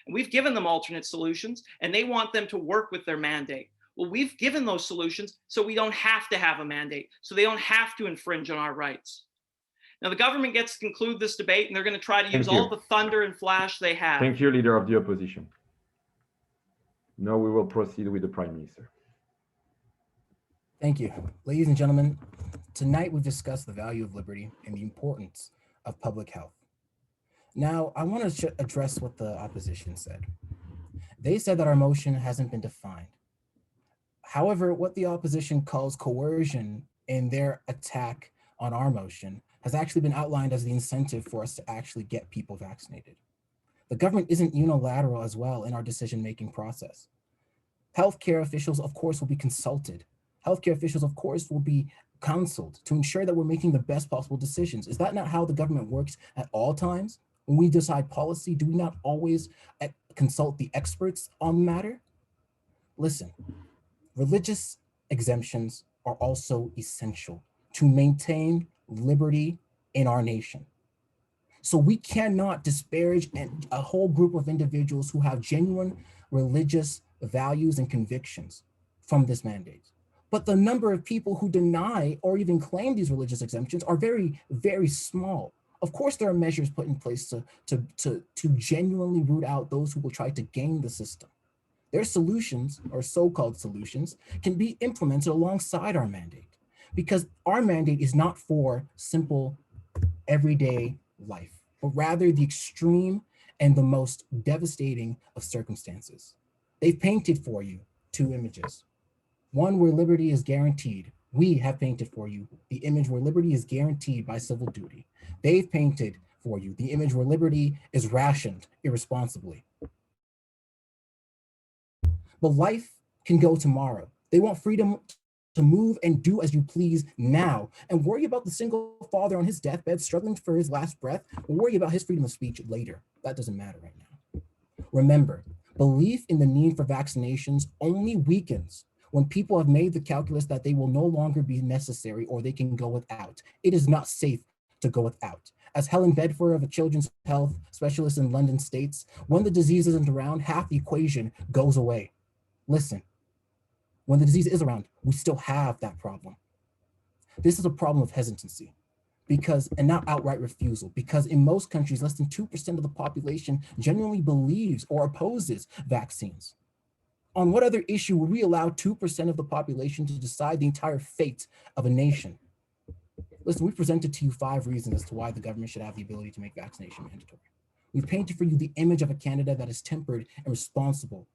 S5: And we've given them alternate solutions, and they want them to work with their mandate. Well, we've given those solutions so we don't have to have a mandate, so they don't have to infringe on our rights. Now, the government gets to conclude this debate, and they're going to try to use all the thunder and flash they have.
S4: Thank you, Leader of the Opposition. Now we will proceed with the Prime Minister.
S3: Thank you. Ladies and gentlemen, tonight we've discussed the value of liberty and the importance of public health. Now, I want to address what the opposition said. They said that our motion hasn't been defined. However, what the opposition calls coercion in their attack on our motion has actually been outlined as the incentive for us to actually get people vaccinated. The government isn't unilateral as well in our decision-making process. Healthcare officials, of course, will be consulted. Healthcare officials, of course, will be counseled to ensure that we're making the best possible decisions. Is that not how the government works at all times? When we decide policy, do we not always consult the experts on the matter? Listen, religious exemptions are also essential to maintain liberty in our nation. So we cannot disparage a whole group of individuals who have genuine religious values and convictions from this mandate. But the number of people who deny or even claim these religious exemptions are very, very small. Of course, there are measures put in place to genuinely root out those who will try to game the system. Their solutions, or so-called solutions, can be implemented alongside our mandate, because our mandate is not for simple everyday life, but rather the extreme and the most devastating of circumstances. They've painted for you 2 images. One where liberty is guaranteed. We have painted for you the image where liberty is guaranteed by civil duty. They've painted for you the image where liberty is rationed irresponsibly. But life can go tomorrow. They want freedom to move and do as you please now and worry about the single father on his deathbed struggling for his last breath, or worry about his freedom of speech later. That doesn't matter right now. Remember, belief in the need for vaccinations only weakens when people have made the calculus that they will no longer be necessary or they can go without. It is not safe to go without. As Helen Bedford of a children's health specialist in London states, when the disease isn't around, half the equation goes away. Listen, when the disease is around, we still have that problem. This is a problem of hesitancy and not outright refusal, because in most countries, less than 2% of the population genuinely believes or opposes vaccines. On what other issue would we allow 2% of the population to decide the entire fate of a nation? Listen, we've presented to you 5 reasons as to why the government should have the ability to make vaccination mandatory. We've painted for you the image of a candidate that is tempered and responsible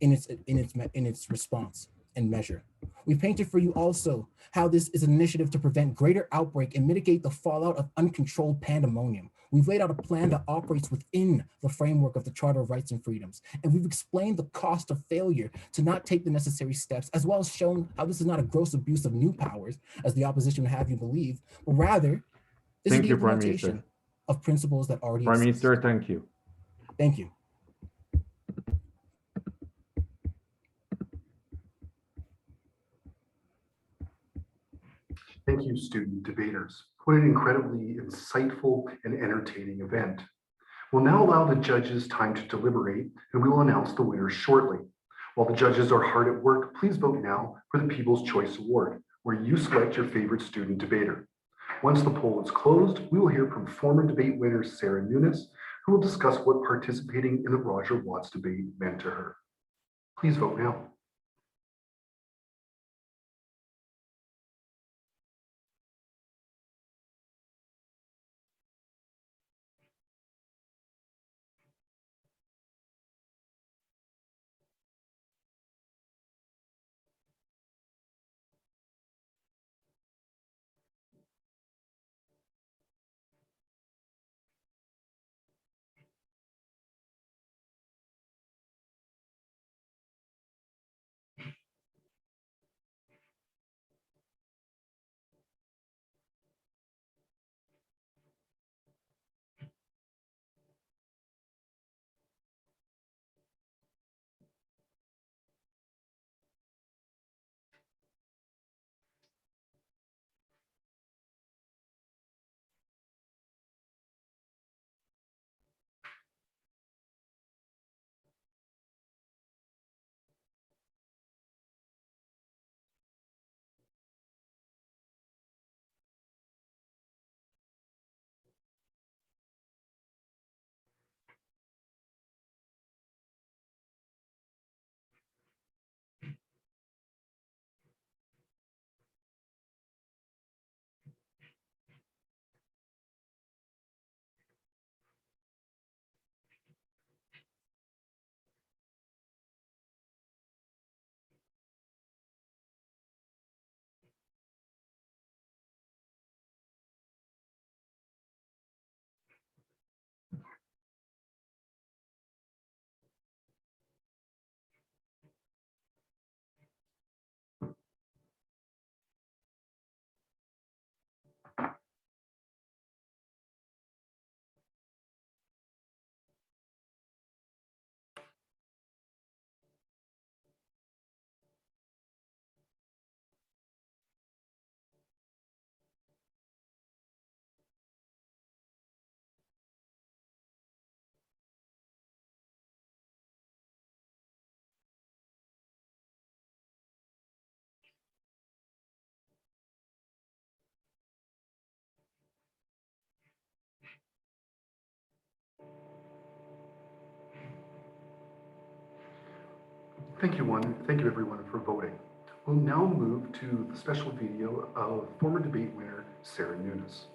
S3: in its response and measure. We've painted for you also how this is an initiative to prevent greater outbreak and mitigate the fallout of uncontrolled pandemonium. We've laid out a plan that operates within the framework of the Charter of Rights and Freedoms. And we've explained the cost of failure to not take the necessary steps, as well as shown how this is not a gross abuse of new powers, as the opposition would have you believe, but rather, this is the implementation of principles that already exist.
S4: Prime Minister, thank you.
S3: Thank you.
S1: Thank you, student debaters. What an incredibly insightful and entertaining event. We'll now allow the judges time to deliberate, and we will announce the winners shortly. While the judges are hard at work, please vote now for the People's Choice Award, where you select your favorite student debater. Once the poll is closed, we will hear from former debate winner Sarah Nunes, who will discuss what participating in the Roger Watts debate meant to her. Please vote now. Thank you everyone for voting. We'll now move to the special video of former debate winner Sarah Nunes.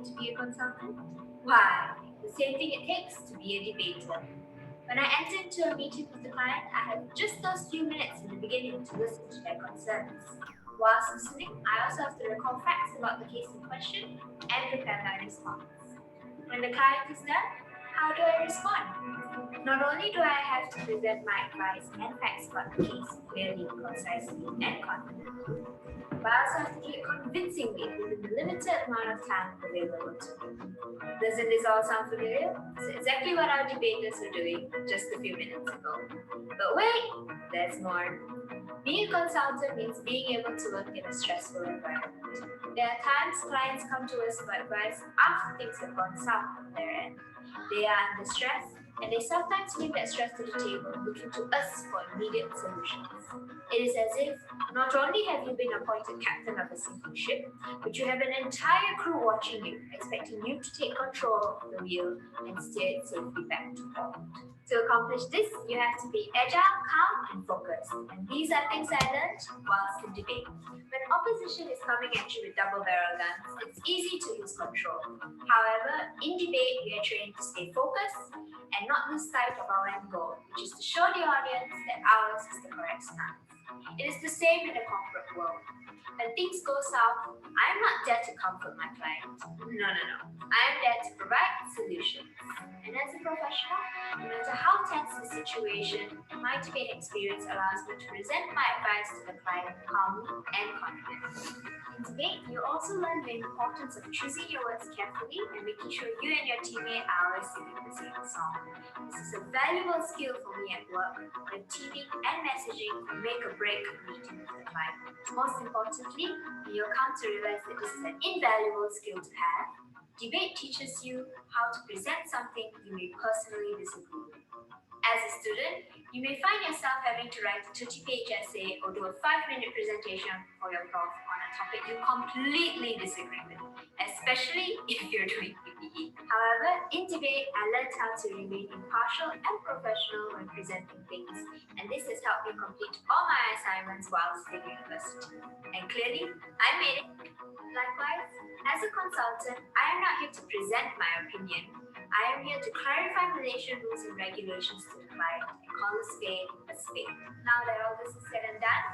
S8: to be a consultant? Why, the same thing it takes to be a debater. When I enter into a meeting with the client, I have just those few minutes in the beginning to listen to their concerns. Whilst listening, I also have to recall facts about the case in question and prepare my response. When the client is done, how do I respond? Not only do I have to present my advice and facts about the case clearly, concisely, and confidently, but I also have to do it convincingly within the limited amount of time available to me. Doesn't this all sound familiar? It's exactly what our debaters were doing just a few minutes ago. But wait, there's more. Being a consultant means being able to work in a stressful environment. There are times clients come to us for advice after things have gone south on their end. They are under stress, and they sometimes bring that stress to the table, looking to us for immediate solutions. It is as if not only have you been appointed captain of a sinking ship, but you have an entire crew watching you, expecting you to take control of the wheel and steer it safely back to port. To accomplish this, you have to be agile, calm, and focused. And these are things I learned whilst in debate. When opposition is coming at you with double-barrel guns, it's easy to lose control. However, in debate, we are trained to stay focused and not lose sight of our end goal, which is to show the audience that ours is the correct stance. It is the same in the corporate world. When things go south, I am not there to comfort my client. No. I am there to provide solutions. And as a professional, no matter how tense the situation, my debate experience allows me to present my advice to the client calmly and confidently. In debate, you also learn the importance of choosing your words carefully and making sure you and your teammate are always singing the same song. This is a valuable skill for me at work, when teaming and messaging can make or break a meeting with the client. Most importantly, you'll come to realize that this is an invaluable skill to have. Debate teaches you how to present something you may personally disagree with. As a student, you may find yourself having to write a 30-page essay or do a 5-minute presentation for your prof on a topic you completely disagree with, especially if you're doing PPE. However, in debate, I learned how to remain impartial and professional when presenting things, and this has helped me complete all my assignments while still in university. And clearly, I made it. Likewise, as a consultant, I am not here to present my opinion. I am here to clarify Malaysian rules and regulations to the client and call a spade a spade. Now that all this is said and done,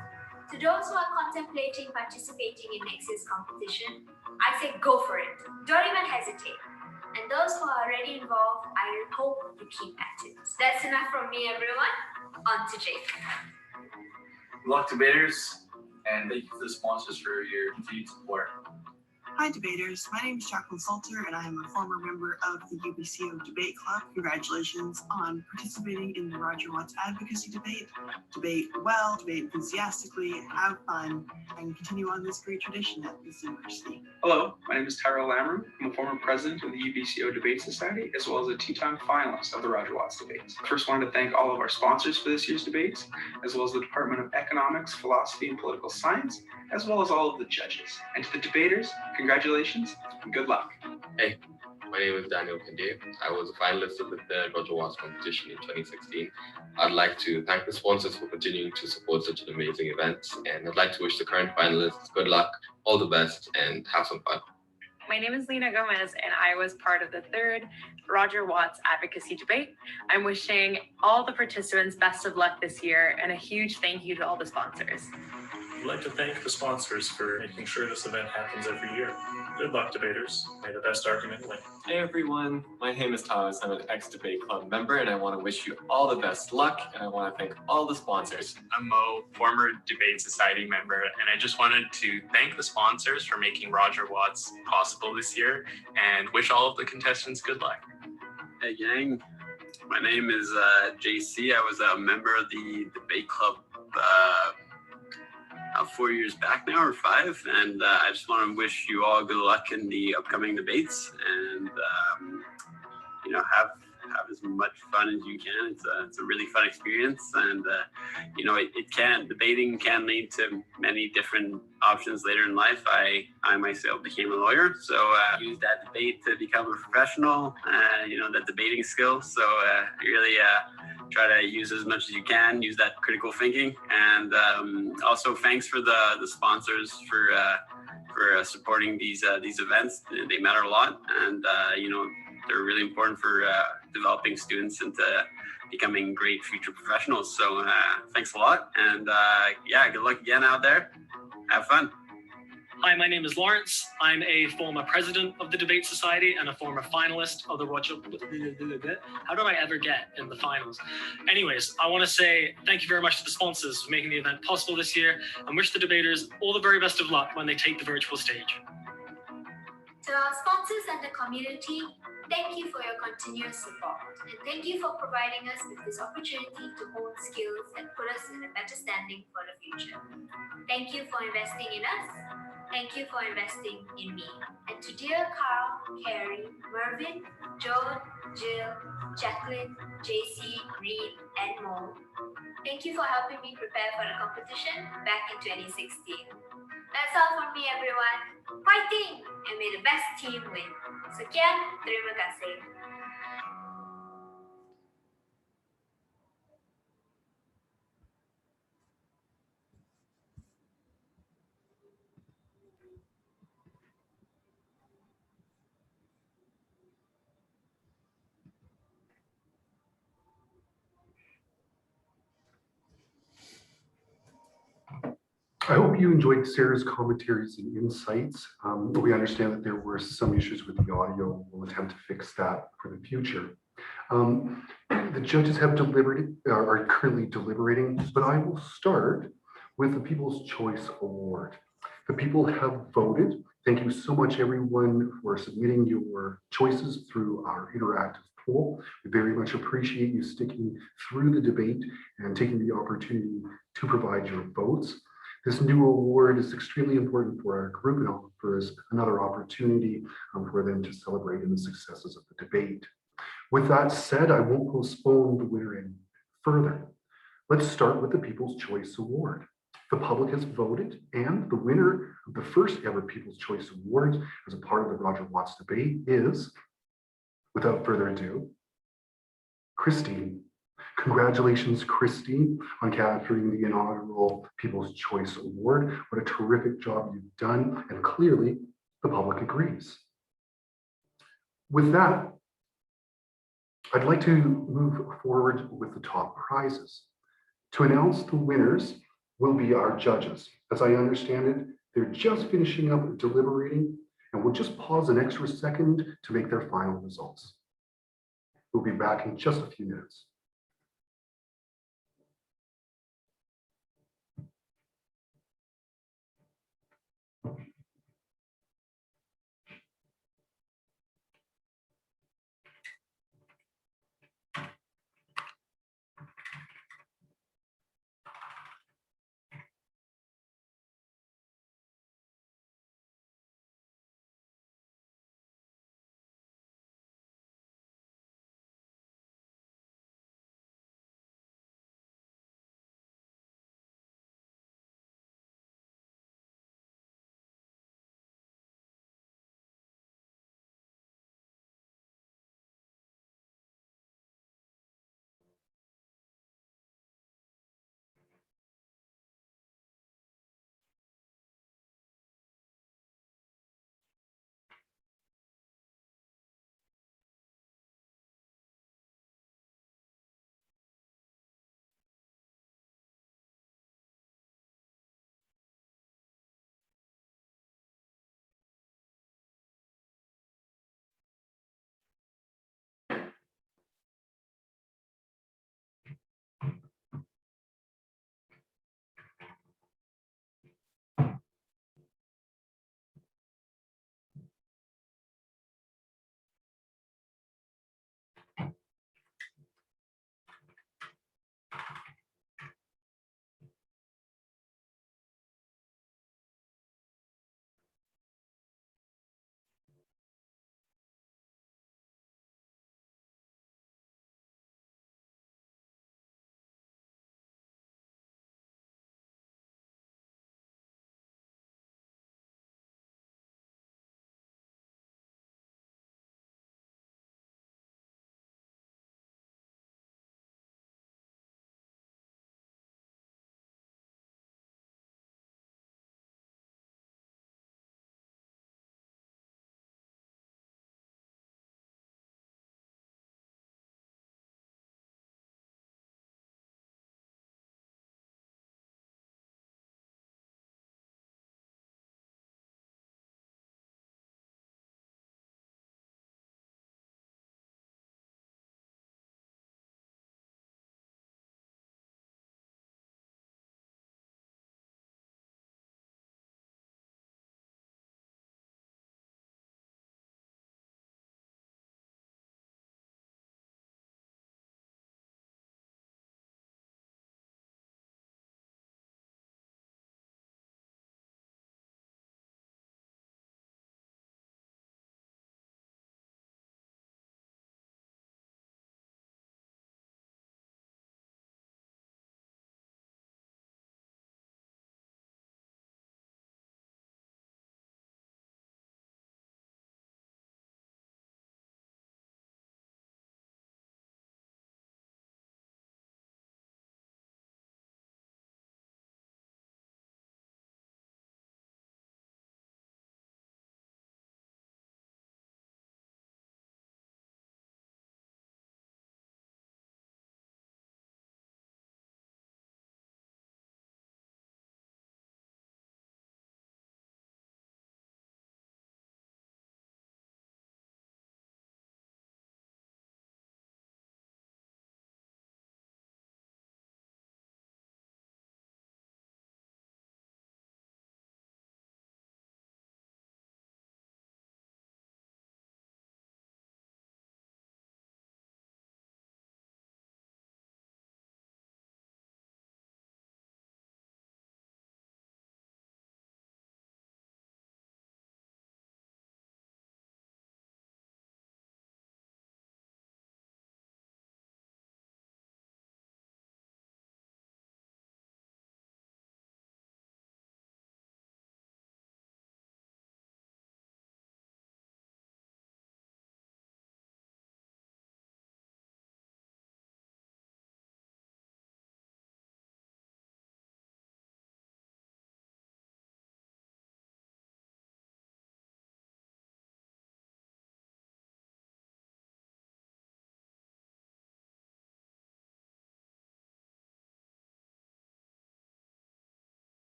S8: to those who are contemplating participating in next year's competition, I say go for it. Don't even hesitate. And those who are already involved, I hope you keep at it. That's enough from me, everyone. On to Jake.
S9: Good luck, debaters, and thank you to the sponsors for your continued support.
S10: Hi debaters, my name is Jacqueline Salter and I am a former member of the UBC Debate Club. Congratulations on participating in the Roger Watts Advocacy Debate. Debate well, debate enthusiastically, have fun, and continue on this great tradition at this university.
S11: Hello, my name is Tyrell Lamru. I'm a former president of the UBCO Debate Society, as well as a two-time finalist of the Roger Watts Debates. First, wanted to thank all of our sponsors for this year's debates, as well as the Department of Economics, Philosophy, and Political Science, as well as all of the judges. And to the debaters, congratulations and good luck.
S12: Hey, my name is Daniel Kende. I was a finalist of the third Roger Watts competition in 2016. I'd like to thank the sponsors for continuing to support such an amazing event. And I'd like to wish the current finalists good luck, all the best, and have some fun.
S13: My name is Lena Gomez, and I was part of the third Roger Watts Advocacy Debate. I'm wishing all the participants best of luck this year, and a huge thank you to all the sponsors.
S14: I'd like to thank the sponsors for making sure this event happens every year. Good luck, debaters. May the best argument win.
S15: Hey everyone, my name is Thomas. I'm an ex-Debate Club member and I want to wish you all the best luck and I want to thank all the sponsors.
S16: I'm Mo, former Debate Society member, and I just wanted to thank the sponsors for making Roger Watts possible this year and wish all of the contestants good luck.
S17: Hey gang, my name is JC. I was a member of the Debate Club 4 years back now, or 5, and I just want to wish you all good luck in the upcoming debates, and you know, have as much fun as you can. It's a really fun experience, and you know, debating can lead to many different options later in life. I myself became a lawyer, so use that debate to become a professional. You know, that debating skill. So really try to use as much as you can. Use that critical thinking, and also thanks for the sponsors for for supporting these events. They matter a lot, and they're really important for developing students into becoming great future professionals. So thanks a lot, and yeah, good luck again out there. Have fun.
S18: Hi, my name is Lawrence. I'm a former president of the Debate Society and a former finalist of the Roger. How do I ever get in the finals? Anyways, I want to say thank you very much to the sponsors for making the event possible this year, and wish the debaters all the very best of luck when they take the virtual stage.
S8: To our sponsors and the community, thank you for your continuous support, and thank you for providing us with this opportunity to hone skills that put us in a better standing for the future. Thank you for investing in us. Thank you for investing in me. And to dear Carl, Carrie, Mervyn, Joan, Jill, Jacqueline, JC, Reed, and Mo, thank you for helping me prepare for the competition back in 2016. That's all from me, everyone. Fighting! And may the best team win. Sekian, terima kasih.
S1: I hope you enjoyed Sarah's commentaries and insights. We understand that there were some issues with the audio. We'll attempt to fix that for the future. The judges have are currently deliberating, but I will start with the People's Choice Award. The people have voted. Thank you so much, everyone, for submitting your choices through our interactive poll. We very much appreciate you sticking through the debate and taking the opportunity to provide your votes. This new award is extremely important for our group and offers another opportunity for them to celebrate in the successes of the debate. With that said, I won't postpone the winner any further. Let's start with the People's Choice Award. The public has voted, and the winner of the first ever People's Choice Award as a part of the Roger Watts debate is, without further ado, Christine. Congratulations, Christine, on capturing the inaugural People's Choice Award. What a terrific job you've done, and clearly the public agrees. With that, I'd like to move forward with the top prizes. To announce the winners will be our judges. As I understand it, they're just finishing up deliberating, and we'll just pause an extra second to make their final results. We'll be back in just a few minutes.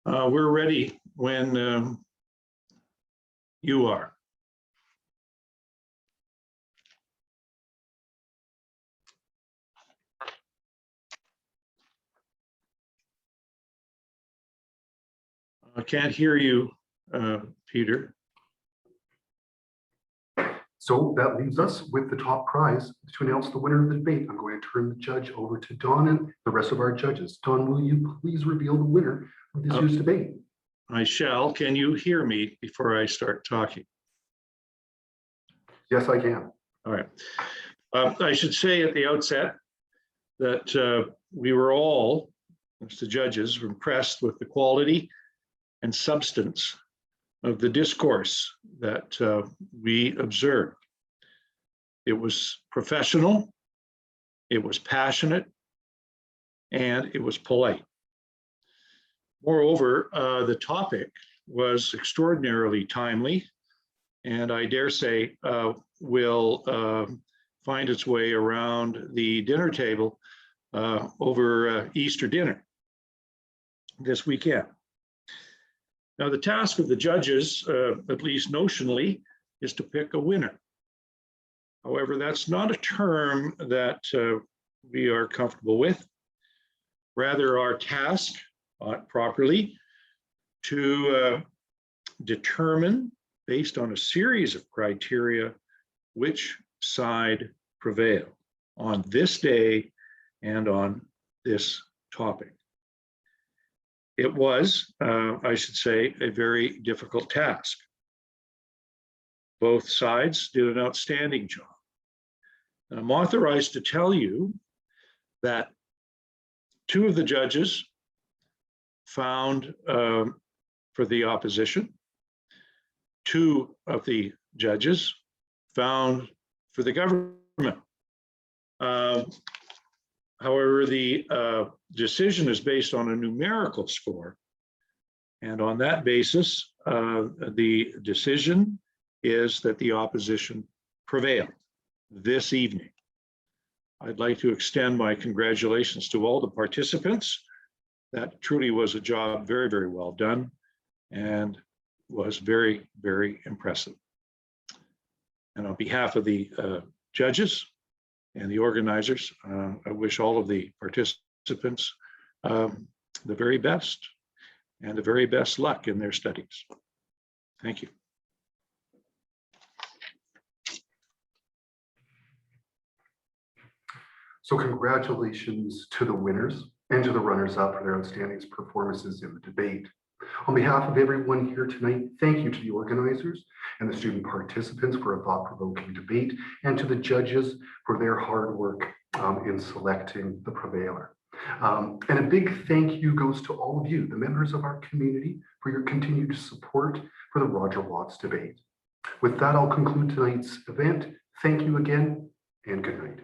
S19: We're ready when you are. I can't hear you, Peter.
S1: So that leaves us with the top prize to announce the winner of the debate. I'm going to turn the judge over to Don and the rest of our judges. Don, will you please reveal the winner of this year's debate?
S19: I shall. Can you hear me before I start talking?
S1: Yes, I can.
S19: All right. I should say at the outset that we were all, as the judges, were impressed with the quality and substance of the discourse that we observed. It was professional, it was passionate, and it was polite. Moreover, the topic was extraordinarily timely, and I dare say will find its way around the dinner table over Easter dinner this weekend. Now, the task of the judges, at least notionally, is to pick a winner. However, that's not a term that we are comfortable with. Rather, our task ought properly to determine, based on a series of criteria, which side prevailed on this day and on this topic. It was, I should say, a very difficult task. Both sides did an outstanding job. And I'm authorized to tell you that two of the judges found for the opposition, two of the judges found for the government. However, the decision is based on a numerical score. And on that basis, the decision is that the opposition prevailed this evening. I'd like to extend my congratulations to all the participants. That truly was a job very, very well done and was very, very impressive. And on behalf of the judges and the organizers, I wish all of the participants the very best and the very best luck in their studies. Thank you.
S1: So congratulations to the winners and to the runners-up for their outstanding performances in the debate. On behalf of everyone here tonight, thank you to the organizers and the student participants for a thought-provoking debate, and to the judges for their hard work in selecting the prevailer. And a big thank you goes to all of you, the members of our community, for your continued support for the Roger Watts debate. With that, I'll conclude tonight's event. Thank you again, and good night.